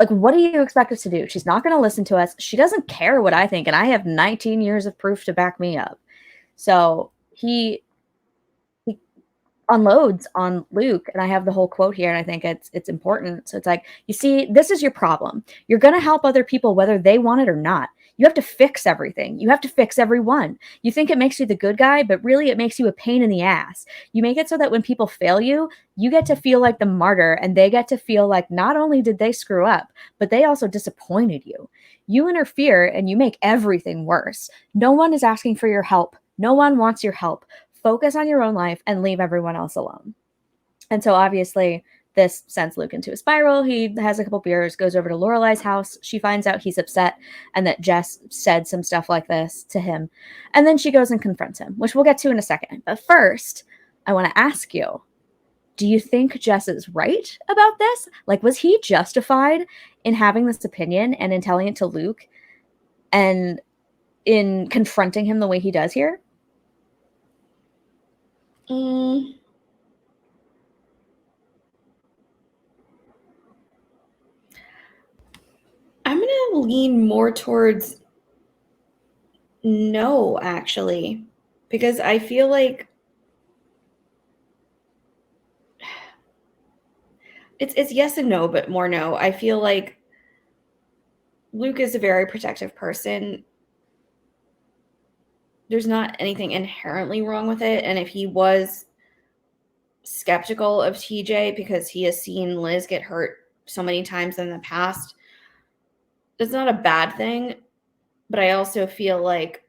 what do you expect us to do? She's not going to listen to us. She doesn't care what I think, and I have 19 years of proof to back me up. So he unloads on Luke, and I have the whole quote here, and I think it's important. So it's like, you see, this is your problem. You're going to help other people whether they want it or not. You have to fix everything. You have to fix everyone. You think it makes you the good guy, but really it makes you a pain in the ass. You make it so that when people fail you, you get to feel like the martyr, and they get to feel like not only did they screw up, but they also disappointed you. You interfere and you make everything worse. No one is asking for your help. No one wants your help. Focus on your own life and leave everyone else alone. And so obviously this sends Luke into a spiral. He has a couple beers, goes over to Lorelai's house. She finds out he's upset and that Jess said some stuff like this to him. And then she goes and confronts him, which we'll get to in a second. But first, I want to ask you, do you think Jess is right about this? Was he justified in having this opinion and in telling it to Luke and in confronting him the way he does here? I'm going to lean more towards no, actually, because I feel like it's yes and no, but more no. I feel like Luke is a very protective person. There's not anything inherently wrong with it. And if he was skeptical of TJ because he has seen Liz get hurt so many times in the past, it's not a bad thing. But I also feel like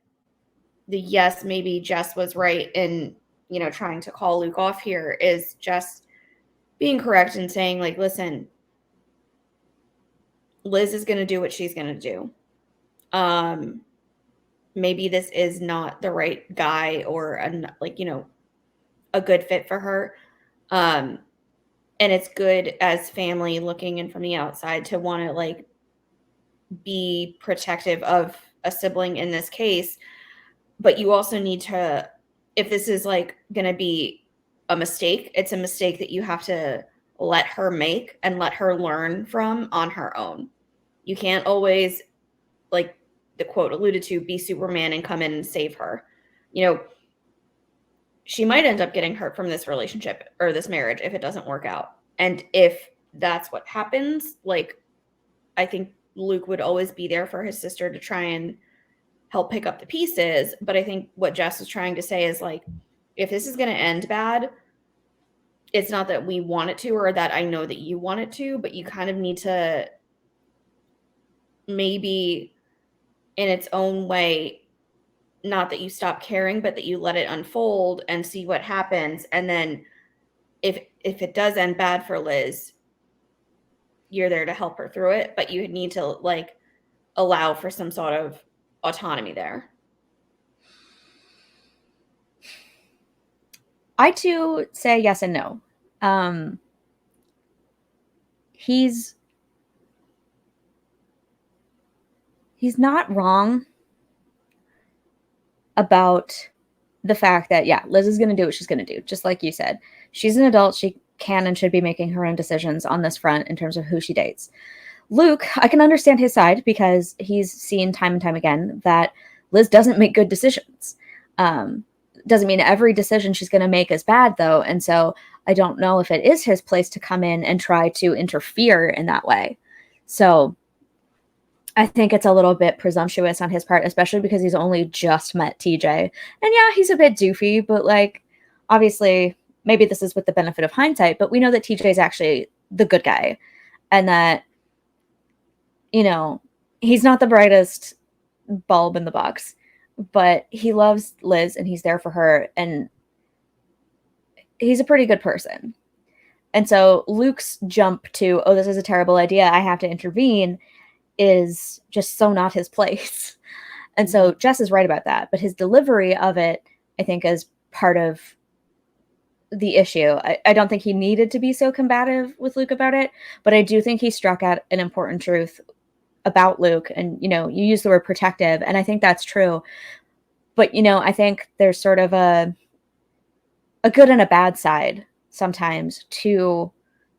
yes, maybe Jess was right in, trying to call Luke off here, is Jess being correct and saying, listen, Liz is going to do what she's going to do. Maybe this is not the right guy or a good fit for her. And it's good as family looking in from the outside to want to be protective of a sibling in this case. But you also need to, if this is going to be a mistake, it's a mistake that you have to let her make and let her learn from on her own. You can't always, the quote alluded to, be Superman and come in and save her. She might end up getting hurt from this relationship or this marriage if it doesn't work out. And if that's what happens, I think Luke would always be there for his sister to try and help pick up the pieces. But I think what Jess was trying to say is if this is going to end bad, it's not that we want it to, or that I know that you want it to, but you kind of need to maybe in its own way not that you stop caring, but that you let it unfold and see what happens. And then if it does end bad for Liz, you're there to help her through it, but you need to like allow for some sort of autonomy there. I too say yes and no. He's not wrong about the fact that, yeah, Liz is going to do what she's going to do. Just like you said, she's an adult. She can and should be making her own decisions on this front in terms of who she dates. Luke, I can understand his side because he's seen time and time again that Liz doesn't make good decisions. Doesn't mean every decision she's going to make is bad, though. And so I don't know if it is his place to come in and try to interfere in that way. So I think it's a little bit presumptuous on his part, especially because he's only just met TJ. And yeah, he's a bit doofy, but like, obviously, maybe this is with the benefit of hindsight, but we know that TJ is actually the good guy and that, you know, he's not the brightest bulb in the box, but he loves Liz and he's there for her. And he's a pretty good person. And so Luke's jump to, oh, this is a terrible idea, I have to intervene, is just so not his place. And so Jess is right about that. But his delivery of it, I think, is part of the issue. I don't think he needed to be so combative with Luke about it, but I do think he struck at an important truth about Luke. And, you know, you use the word protective, and I think that's true. But, you know, I think there's sort of a good and a bad side sometimes to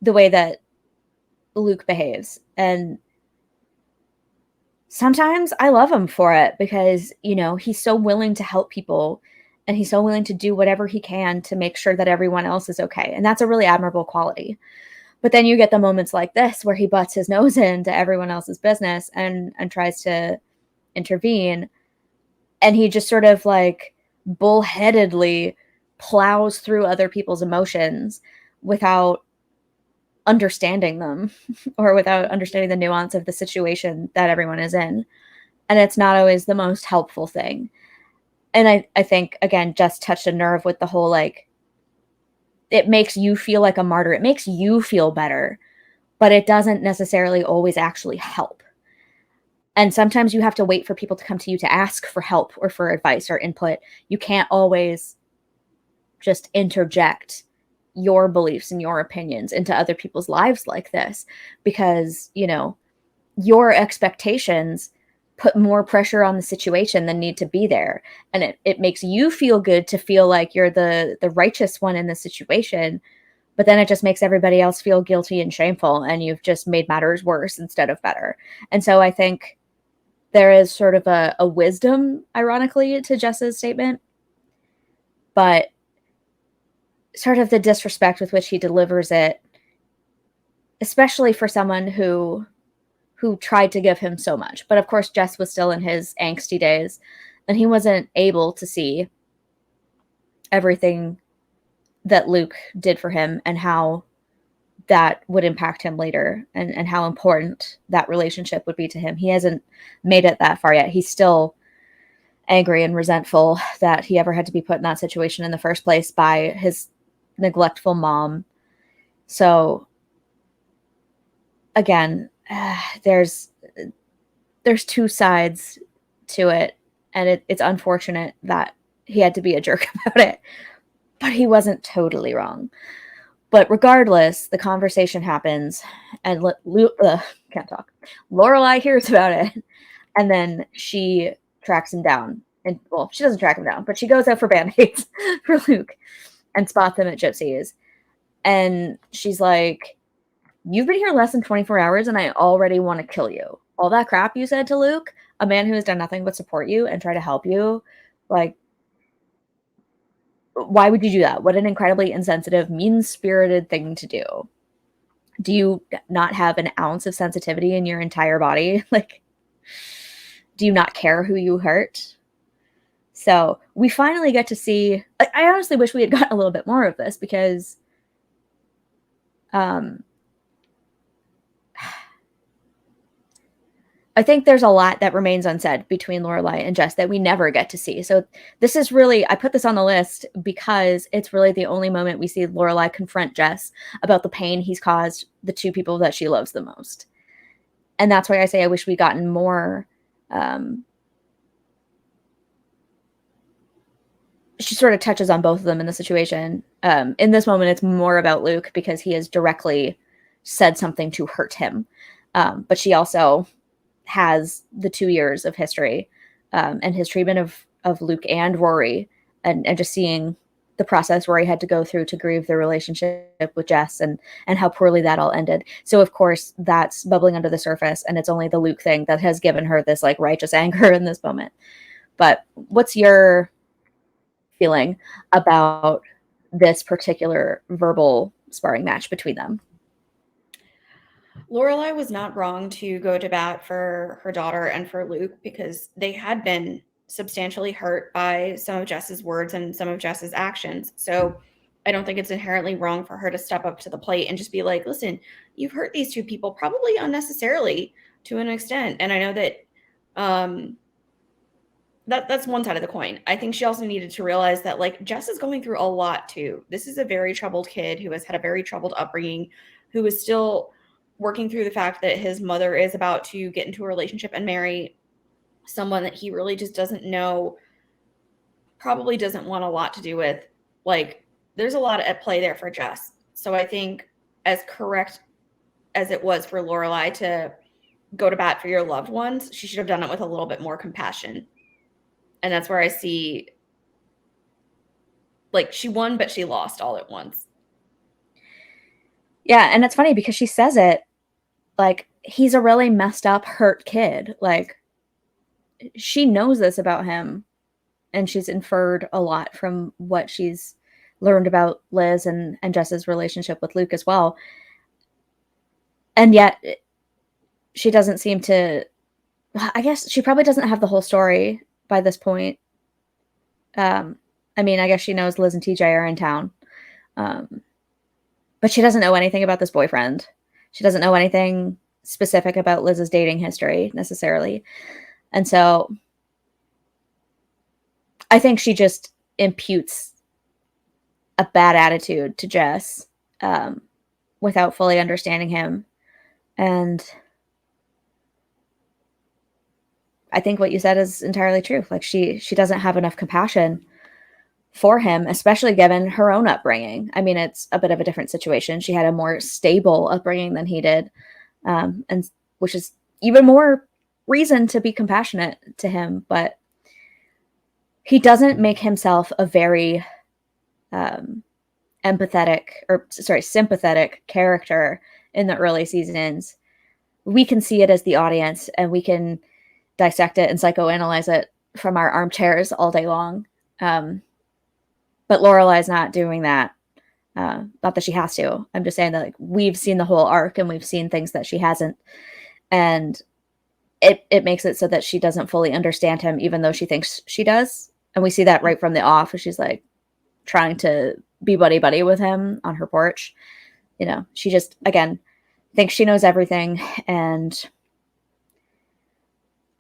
the way that Luke behaves. And sometimes I love him for it because, you know, he's so willing to help people and he's so willing to do whatever he can to make sure that everyone else is okay. And that's a really admirable quality. But then you get the moments like this where he butts his nose into everyone else's business and tries to intervene. And he just sort of like bullheadedly plows through other people's emotions without understanding them or without understanding the nuance of the situation that everyone is in. And it's not always the most helpful thing. And I think, again, just touched a nerve with the whole, like, it makes you feel like a martyr. It makes you feel better, but it doesn't necessarily always actually help. And sometimes you have to wait for people to come to you to ask for help or for advice or input. You can't always just interject your beliefs and your opinions into other people's lives like this, because, you know, your expectations put more pressure on the situation than need to be there. And it makes you feel good to feel like you're the righteous one in the situation, but then it just makes everybody else feel guilty and shameful, and you've just made matters worse instead of better. And so I think there is sort of a wisdom, ironically, to Jess's statement, but sort of the disrespect with which he delivers it, especially for someone who tried to give him so much. But of course, Jess was still in his angsty days, and he wasn't able to see everything that Luke did for him and how that would impact him later, and how important that relationship would be to him. He hasn't made it that far yet. He's still angry and resentful that he ever had to be put in that situation in the first place by his neglectful mom. So again, there's two sides to it, and it's unfortunate that he had to be a jerk about it, but he wasn't totally wrong. But regardless, the conversation happens, and can't talk. Lorelai hears about it, and then she tracks him down. And well, she doesn't track him down, but she goes out for band-aids for Luke and spots him at Gypsy's. And she's like, "You've been here less than 24 hours, and I already want to kill you. All that crap you said to Luke, a man who has done nothing but support you and try to help you, like, why would you do that? What an incredibly insensitive, mean-spirited thing to do. Do you not have an ounce of sensitivity in your entire body? Like, do you not care who you hurt?" So we finally get to see, I honestly wish we had gotten a little bit more of this, because I think there's a lot that remains unsaid between Lorelai and Jess that we never get to see. So this is really, I put this on the list because it's really the only moment we see Lorelai confront Jess about the pain he's caused the two people that she loves the most. And that's why I say I wish we'd gotten more. She sort of touches on both of them in the situation. In this moment, it's more about Luke because he has directly said something to hurt him. But she also has the 2 years of history and his treatment of Luke and Rory, and just seeing the process Rory had to go through to grieve their relationship with Jess and how poorly that all ended. So of course that's bubbling under the surface, and it's only the Luke thing that has given her this like righteous anger in this moment. But what's your feeling about this particular verbal sparring match between them? Lorelai was not wrong to go to bat for her daughter and for Luke because they had been substantially hurt by some of Jess's words and some of Jess's actions. So I don't think it's inherently wrong for her to step up to the plate and just be like, listen, you've hurt these two people probably unnecessarily to an extent. And I know that that's one side of the coin. I think she also needed to realize that like Jess is going through a lot too. This is a very troubled kid who has had a very troubled upbringing, who is still working through the fact that his mother is about to get into a relationship and marry someone that he really just doesn't know, probably doesn't want a lot to do with. Like, there's a lot at play there for Jess. So I think, as correct as it was for Lorelai to go to bat for your loved ones, she should have done it with a little bit more compassion. And that's where I see, like, she won, but she lost all at once. Yeah, and it's funny because she says it like he's a really messed up, hurt kid. Like, she knows this about him, and she's inferred a lot from what she's learned about Liz and Jess's relationship with Luke as well. And yet she doesn't seem to, I guess she probably doesn't have the whole story by this point. I mean, I guess she knows Liz and TJ are in town. But she doesn't know anything about this boyfriend. She doesn't know anything specific about Liz's dating history necessarily. And so I think she just imputes a bad attitude to Jess without fully understanding him. And I think what you said is entirely true. Like she doesn't have enough compassion for him, especially given her own upbringing. I mean, it's a bit of a different situation. She had a more stable upbringing than he did, and which is even more reason to be compassionate to him. But he doesn't make himself a very sympathetic character in the early seasons. We can see it as the audience, and we can dissect it and psychoanalyze it from our armchairs all day long. But Lorelai's not doing that. Not that she has to. I'm just saying that like we've seen the whole arc and we've seen things that she hasn't. And it makes it so that she doesn't fully understand him, even though she thinks she does. And we see that right from the off. She's like trying to be buddy with him on her porch. You know, she just, again, thinks she knows everything and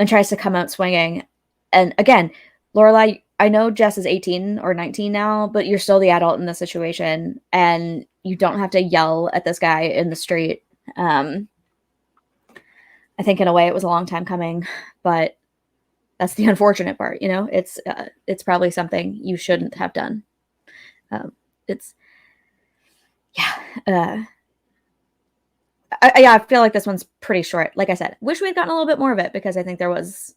tries to come out swinging. And again, Lorelai, I know Jess is 18 or 19 now, but you're still the adult in the situation, and you don't have to yell at this guy in the street. I think in a way it was a long time coming, but that's the unfortunate part. You know, it's probably something you shouldn't have done. I feel like this one's pretty short. Like I said, wish we'd gotten a little bit more of it because I think there was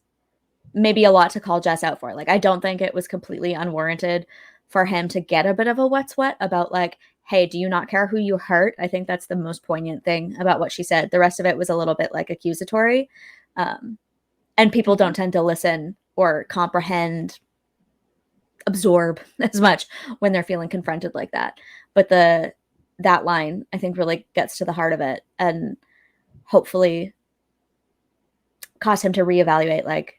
maybe a lot to call Jess out for. Like, I don't think it was completely unwarranted for him to get a bit of a wet sweat about like, hey, do you not care who you hurt? I think that's the most poignant thing about what she said. The rest of it was a little bit like accusatory. And people don't tend to listen or comprehend, absorb as much when they're feeling confronted like that. But that line, I think, really gets to the heart of it and hopefully cause him to reevaluate, like,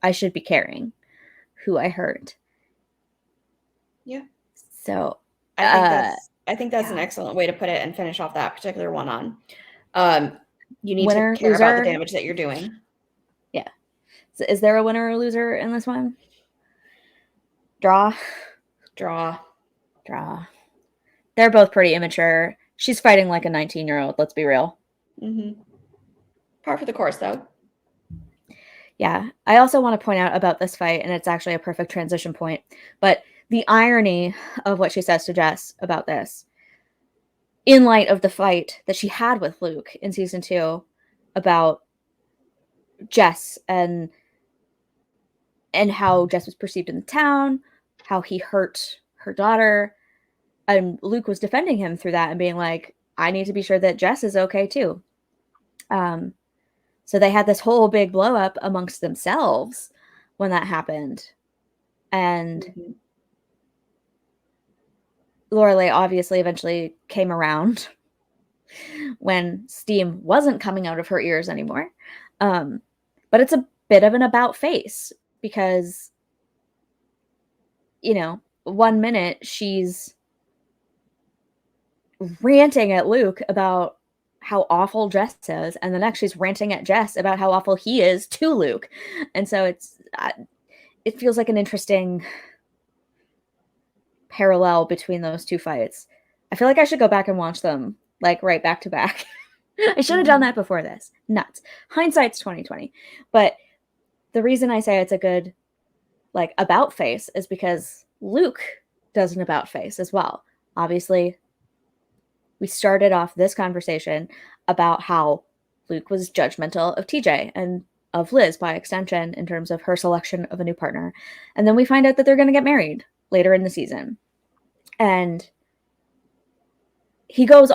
I should be caring who I hurt. Yeah. So I think that's an excellent way to put it and finish off that particular one on. You need Winner, to care about the loser? damage that you're doing. Yeah. So is there a winner or loser in this one? Draw. They're both pretty immature. She's fighting like a 19-year-old, let's be real. Mm-hmm. Par for the course, though. Yeah. I also want to point out about this fight, and it's actually a perfect transition point, but the irony of what she says to Jess about this, in light of the fight that she had with Luke in season 2 about Jess and how Jess was perceived in the town, how he hurt her daughter, and Luke was defending him through that and being like, I need to be sure that Jess is okay too. So they had this whole big blow up amongst themselves when that happened. And Lorelai obviously eventually came around when steam wasn't coming out of her ears anymore. But it's a bit of an about face because, you know, 1 minute she's ranting at Luke about how awful Jess is, and the next she's ranting at Jess about how awful he is to Luke. And so it feels like an interesting parallel between those two fights. I feel like I should go back and watch them like right back to back. I should have done that before this. Nuts. Hindsight's 2020. But the reason I say it's a good like about face is because Luke does an about face as well. Obviously, we started off this conversation about how Luke was judgmental of TJ and of Liz by extension in terms of her selection of a new partner. And then we find out that they're going to get married later in the season. And Luke goes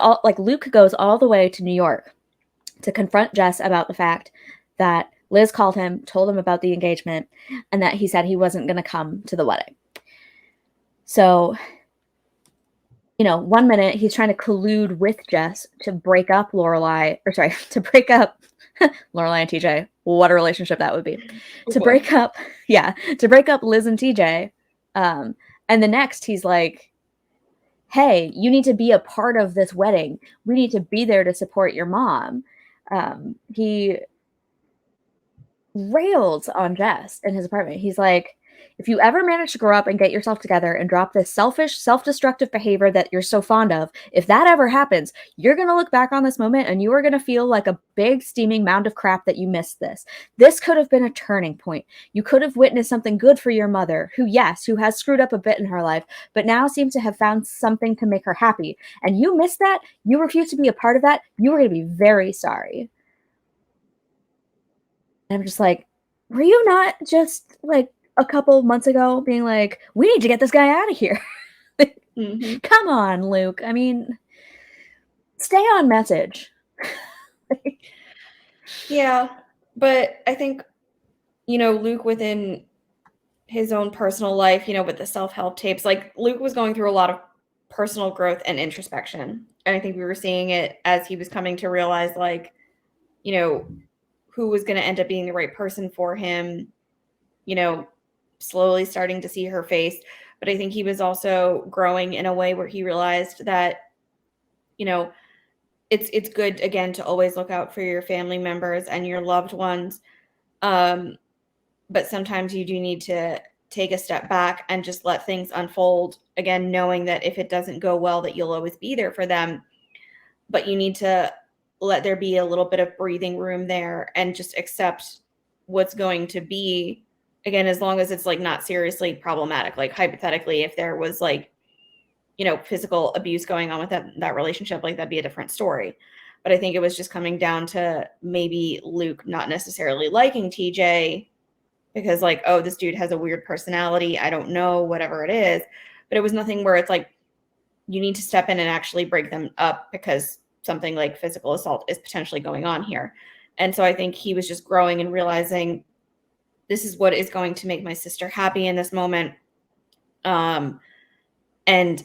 all the way to New York to confront Jess about the fact that Liz called him, told him about the engagement, and that he said he wasn't going to come to the wedding. So, 1 minute he's trying to collude with Jess to break up Lorelai and TJ. What a relationship that would be. To break up Liz and TJ. And the next he's like, hey, you need to be a part of this wedding. We need to be there to support your mom. He rails on Jess in his apartment. He's like, if you ever manage to grow up and get yourself together and drop this selfish, self-destructive behavior that you're so fond of, if that ever happens, you're going to look back on this moment and you are going to feel like a big steaming mound of crap that you missed this. This could have been a turning point. You could have witnessed something good for your mother, who has screwed up a bit in her life, but now seems to have found something to make her happy. And you missed that. You refuse to be a part of that. You are going to be very sorry. And I'm just like, were you not just like a couple months ago being like, we need to get this guy out of here? Come on, Luke. I mean, stay on message. Yeah, but I think, Luke within his own personal life, with the self-help tapes, like Luke was going through a lot of personal growth and introspection. And I think we were seeing it as he was coming to realize, like, who was going to end up being the right person for him, slowly starting to see her face. But I think he was also growing in a way where he realized that, it's good, again, to always look out for your family members and your loved ones. But sometimes you do need to take a step back and just let things unfold, again, knowing that if it doesn't go well, that you'll always be there for them. But you need to let there be a little bit of breathing room there and just accept what's going to be, again, as long as it's like not seriously problematic. Like hypothetically, if there was like, physical abuse going on with that relationship, like that'd be a different story. But I think it was just coming down to maybe Luke not necessarily liking TJ because like, oh, this dude has a weird personality. I don't know, whatever it is. But it was nothing where it's like, you need to step in and actually break them up because something like physical assault is potentially going on here. And so I think he was just growing and realizing this is what is going to make my sister happy in this moment. And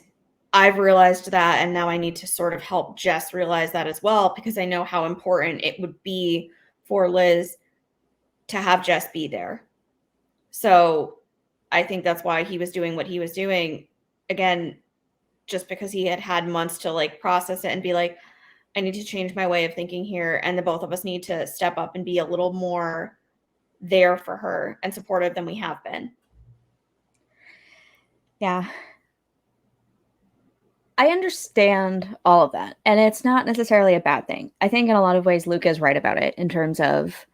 I've realized that, and now I need to sort of help Jess realize that as well, because I know how important it would be for Liz to have Jess be there. So I think that's why he was doing what he was doing. Again, just because he had months to like process it and be like, I need to change my way of thinking here. And the both of us need to step up and be a little more there for her and supportive than we have been. Yeah. I understand all of that. And it's not necessarily a bad thing. I think in a lot of ways, Luke is right about it in terms of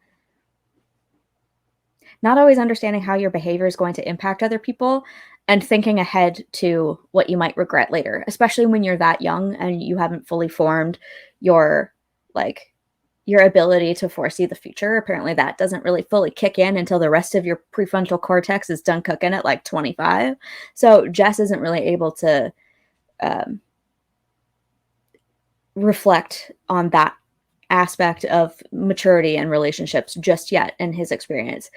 not always understanding how your behavior is going to impact other people and thinking ahead to what you might regret later, especially when you're that young and you haven't fully formed your your ability to foresee the future. Apparently that doesn't really fully kick in until the rest of your prefrontal cortex is done cooking at like 25. So Jess isn't really able to reflect on that aspect of maturity and relationships just yet in his experience.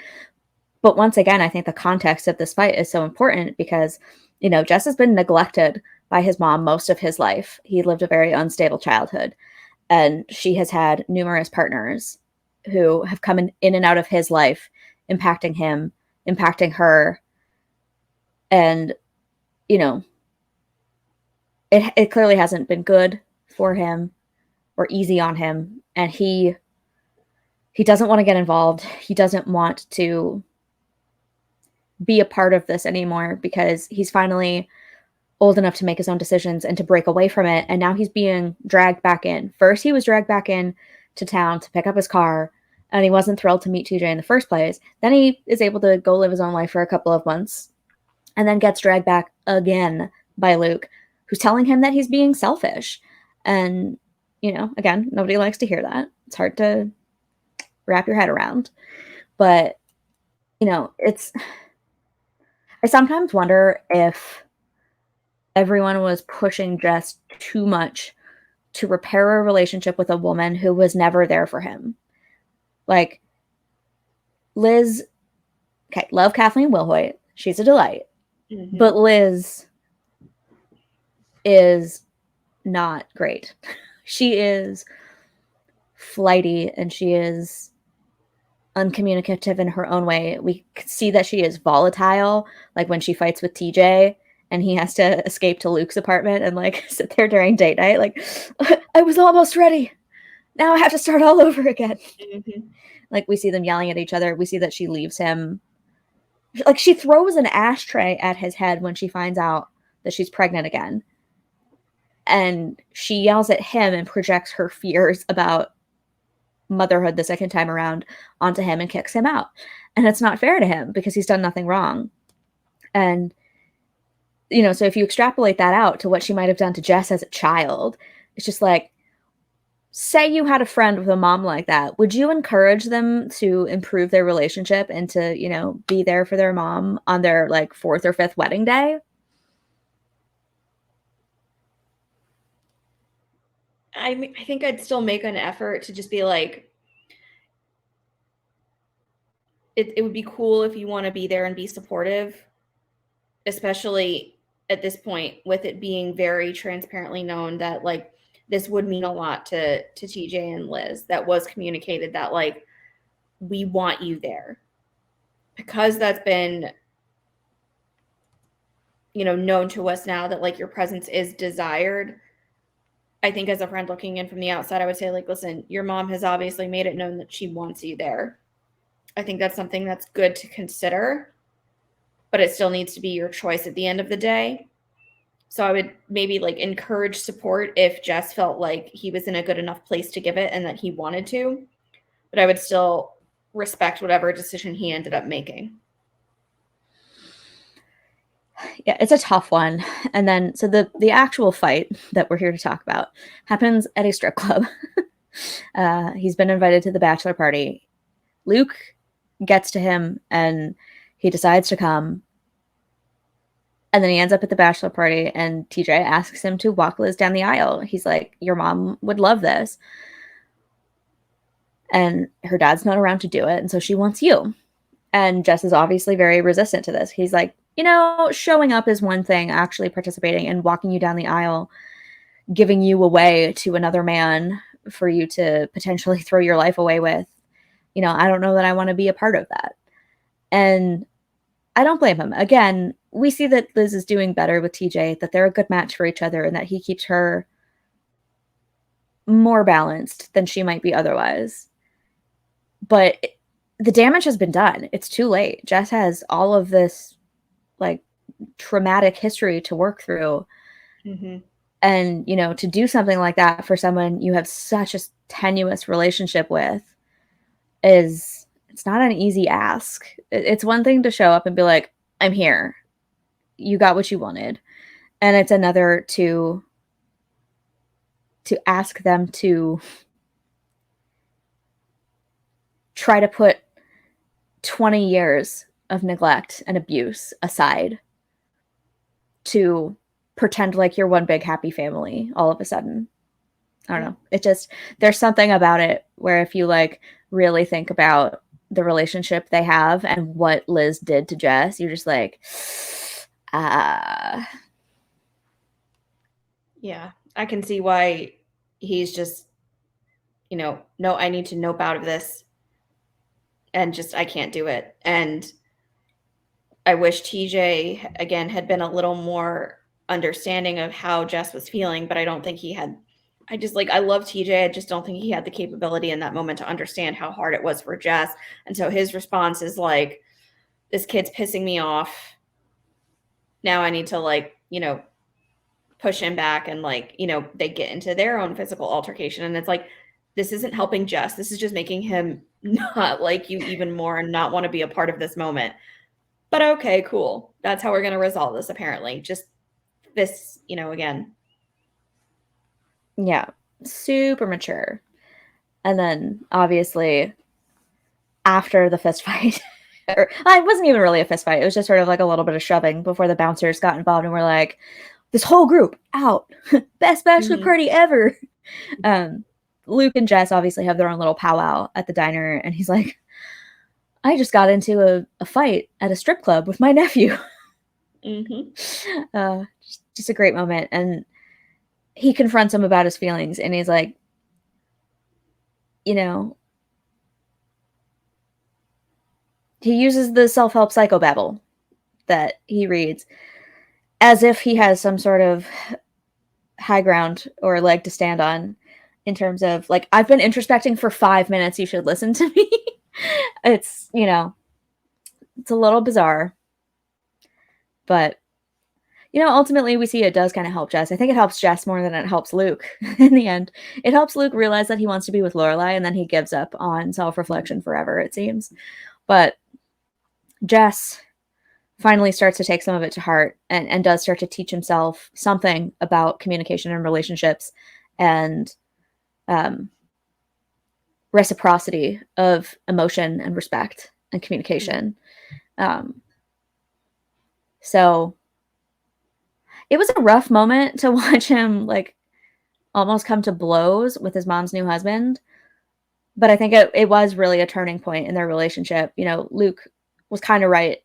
But once again, I think the context of this fight is so important because, Jess has been neglected by his mom most of his life. He lived a very unstable childhood, and she has had numerous partners who have come in and out of his life, impacting him, impacting her. And, it clearly hasn't been good for him or easy on him. And he doesn't want to get involved. He doesn't want to be a part of this anymore because he's finally old enough to make his own decisions and to break away from it. And now he's being dragged back in. First, he was dragged back in to town to pick up his car, and he wasn't thrilled to meet TJ in the first place. Then he is able to go live his own life for a couple of months and then gets dragged back again by Luke, who's telling him that he's being selfish. And, again, nobody likes to hear that. It's hard to wrap your head around. But, I sometimes wonder if everyone was pushing Jess too much to repair a relationship with a woman who was never there for him. Like, Liz, okay, love Kathleen Wilhoit. She's a delight. Mm-hmm. But Liz is not great. She is flighty and she is uncommunicative in her own way. We see that she is volatile, like when she fights with TJ and he has to escape to Luke's apartment and sit there during date night. Like, I was almost ready. Now I have to start all over again. Mm-hmm. We see them yelling at each other. We see that she leaves him. She throws an ashtray at his head when she finds out that she's pregnant again. And she yells at him and projects her fears about motherhood the second time around onto him and kicks him out. And it's not fair to him because he's done nothing wrong. And, so if you extrapolate that out to what she might have done to Jess as a child, it's just say you had a friend with a mom like that. Would you encourage them to improve their relationship and to, be there for their mom on their 4th or 5th wedding day? I think I'd still make an effort to just be it would be cool if you want to be there and be supportive, especially at this point with it being very transparently known that this would mean a lot to TJ and Liz. That was communicated that we want you there because that's been known to us now that your presence is desired. I think as a friend looking in from the outside, I would say listen, your mom has obviously made it known that she wants you there. I think that's something that's good to consider, but it still needs to be your choice at the end of the day. So I would maybe encourage support if Jess felt like he was in a good enough place to give it and that he wanted to, but I would still respect whatever decision he ended up making. Yeah, it's a tough one. And then, so the actual fight that we're here to talk about happens at a strip club. He's been invited to the bachelor party. Luke gets to him and he decides to come. And then he ends up at the bachelor party and TJ asks him to walk Liz down the aisle. He's like, your mom would love this. And her dad's not around to do it. And so she wants you. And Jess is obviously very resistant to this. He's like, showing up is one thing, actually participating and walking you down the aisle, giving you away to another man for you to potentially throw your life away with. I don't know that I want to be a part of that. And I don't blame him. Again, we see that Liz is doing better with TJ, that they're a good match for each other and that he keeps her more balanced than she might be otherwise. But the damage has been done. It's too late. Jess has all of this like traumatic history to work through. Mm-hmm. And, you know, to do something like that for someone you have such a tenuous relationship with it's not an easy ask. It's one thing to show up and be like, I'm here. You got what you wanted. And it's another to ask them to try to put 20 years of neglect and abuse aside to pretend like you're one big happy family all of a sudden. I don't know. It just, there's something about it where if you like really think about the relationship they have and what Liz did to Jess, you're just like, Yeah, I can see why he's just, you know, no, I need to nope out of this and just, I can't do it. And I wish TJ, again, had been a little more understanding of how Jess was feeling, but I don't think he had. I just like, I love TJ. I just don't think he had the capability in that moment to understand how hard it was for Jess. And so his response is like, this kid's pissing me off. Now I need to like, you know, push him back and like, you know, they get into their own physical altercation. And it's like, this isn't helping Jess. This is just making him not like you even more and not want to be a part of this moment. But okay, cool. That's how we're going to resolve this, apparently. Just this, you know, again. Yeah, super mature. And then obviously after the fist fight, or it wasn't even really a fist fight. It was just sort of like a little bit of shoving before the bouncers got involved and were like, this whole group out. Best bachelor party ever. Luke and Jess obviously have their own little powwow at the diner. And he's like, I just got into a fight at a strip club with my nephew. Just a great moment. And he confronts him about his feelings. And he's like, you know, he uses the self-help psychobabble that he reads as if he has some sort of high ground or leg to stand on in terms of like, I've been introspecting for 5 minutes. You should listen to me. It's, you know, it's a little bizarre, but you know, ultimately we see it does kind of help Jess. I think it helps Jess more than it helps Luke in the end. It helps Luke realize that he wants to be with Lorelai, and then he gives up on self-reflection forever, it seems. But Jess finally starts to take some of it to heart and does start to teach himself something about communication and relationships and reciprocity of emotion and respect and communication. So it was a rough moment to watch him like almost come to blows with his mom's new husband. But I think it was really a turning point in their relationship. You know, Luke was kind of right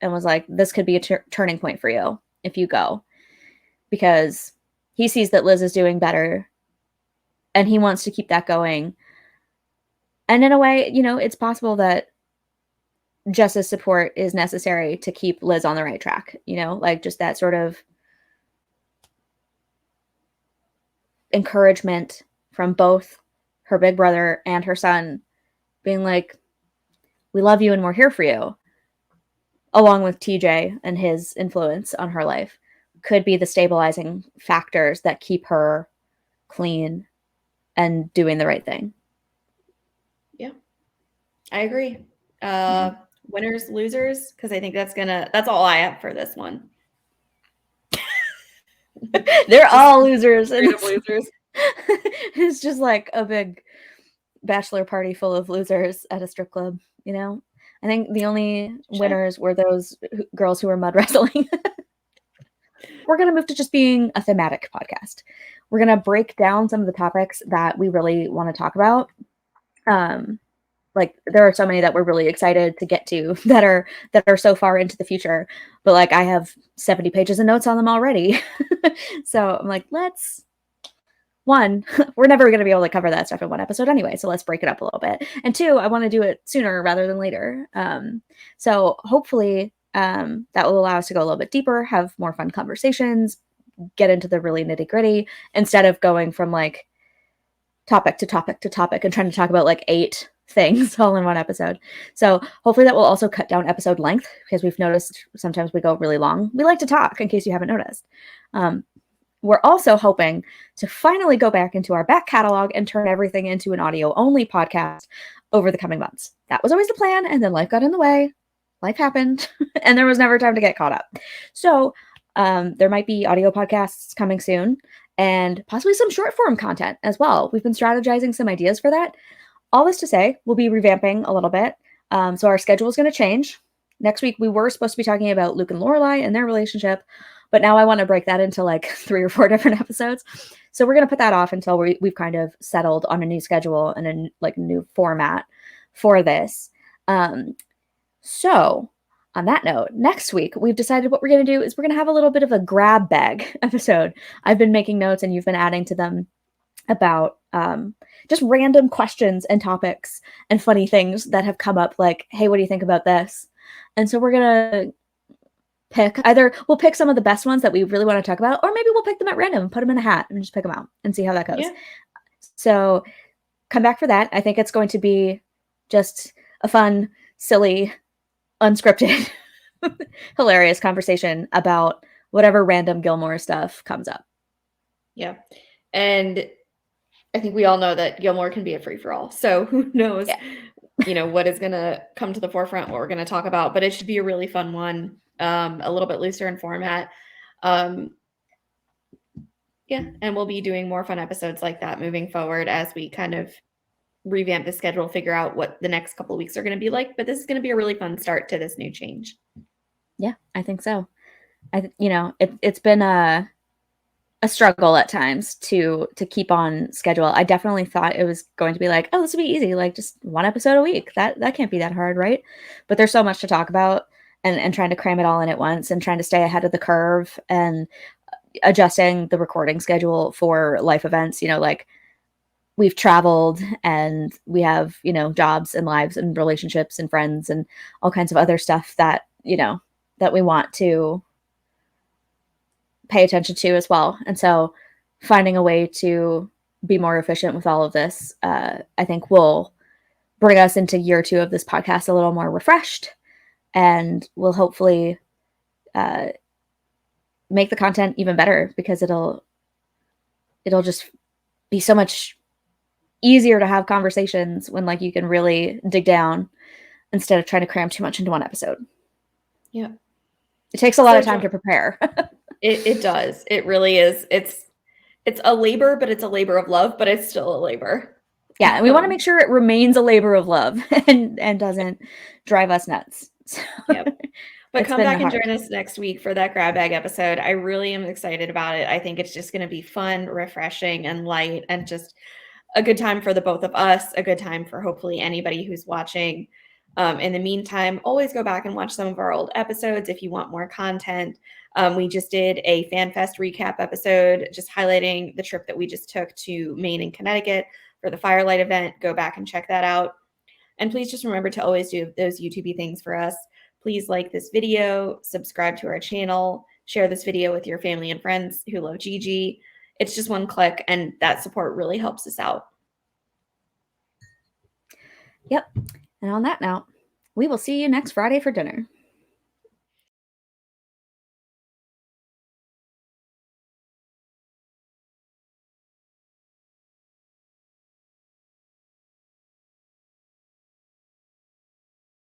and was like, this could be a turning point for you if you go. Because he sees that Liz is doing better and he wants to keep that going. And in a way, you know, it's possible that Jess's support is necessary to keep Liz on the right track. You know, like just that sort of encouragement from both her big brother and her son being like, we love you and we're here for you, along with TJ and his influence on her life, could be the stabilizing factors that keep her clean and doing the right thing. Yeah, I agree. Winners, losers, because I think that's all I have for this one. They're all losers. Losers. It's just like a big bachelor party full of losers at a strip club, you know? I think the only winners were those girls who were mud wrestling. We're going to move to just being a thematic podcast. We're going to break down some of the topics that we really want to talk about. Like there are so many that we're really excited to get to that are so far into the future, but like I have 70 pages of notes on them already. So I'm like, one, we're never going to be able to cover that stuff in one episode anyway, so let's break it up a little bit. And two, I want to do it sooner rather than later. So hopefully that will allow us to go a little bit deeper, have more fun conversations, get into the really nitty gritty instead of going from like topic to topic to topic and trying to talk about like 8 things all in one episode. So hopefully that will also cut down episode length, because we've noticed sometimes we go really long. We like to talk, in case you haven't noticed. We're also hoping to finally go back into our back catalog and turn everything into an audio only podcast over the coming months. That was always the plan, and then life got in the way. Life happened, and there was never time to get caught up. So there might be audio podcasts coming soon, and possibly some short form content as well. We've been strategizing some ideas for that. All this to say, we'll be revamping a little bit. So our schedule is going to change. Next week, we were supposed to be talking about Luke and Lorelai and their relationship, but now I want to break that into like 3 or 4 different episodes. So we're going to put that off until we've kind of settled on a new schedule and a like new format for this. So on that note, next week, we've decided what we're going to do is we're going to have a little bit of a grab bag episode. I've been making notes and you've been adding to them about just random questions and topics and funny things that have come up, like, hey, what do you think about this? And so we're going to we'll pick some of the best ones that we really want to talk about, or maybe we'll pick them at random, put them in a hat and just pick them out and see how that goes. Yeah. So come back for that. I think it's going to be just a fun, silly, unscripted, hilarious conversation about whatever random Gilmore stuff comes up. Yeah. And I think we all know that Gilmore can be a free-for-all. So who knows, what is going to come to the forefront, what we're going to talk about. But it should be a really fun one, a little bit looser in format. And we'll be doing more fun episodes like that moving forward as we kind of revamp the schedule, figure out what the next couple of weeks are going to be like. But this is going to be a really fun start to this new change. Yeah, I think so. It's been a struggle at times to keep on schedule. I definitely thought it was going to be like, oh, this will be easy, like just 1 episode a week. That can't be that hard, right? But there's so much to talk about, and trying to cram it all in at once and trying to stay ahead of the curve and adjusting the recording schedule for life events. Like we've traveled and we have, jobs and lives and relationships and friends and all kinds of other stuff that, that we want to pay attention to as well. And so finding a way to be more efficient with all of this, I think will bring us into year 2 of this podcast a little more refreshed, and will hopefully make the content even better, because it'll just be so much easier to have conversations when like you can really dig down instead of trying to cram too much into one episode. Yeah. It takes a lot of time to prepare. It does. It really is. It's a labor, but it's a labor of love, but it's still a labor. Yeah. And we want to make sure it remains a labor of love and doesn't drive us nuts. So, yep. But come back and join us next week for that grab bag episode. I really am excited about it. I think it's just going to be fun, refreshing, and light, and just a good time for the both of us, a good time for hopefully anybody who's watching. In the meantime, always go back and watch some of our old episodes if you want more content. We just did a FanFest recap episode, just highlighting the trip that we just took to Maine and Connecticut for the Firelight event. Go back and check that out. And please just remember to always do those YouTube things for us. Please like this video, subscribe to our channel, share this video with your family and friends who love Gigi. It's just one click, and that support really helps us out. Yep. And on that note, we will see you next Friday for dinner.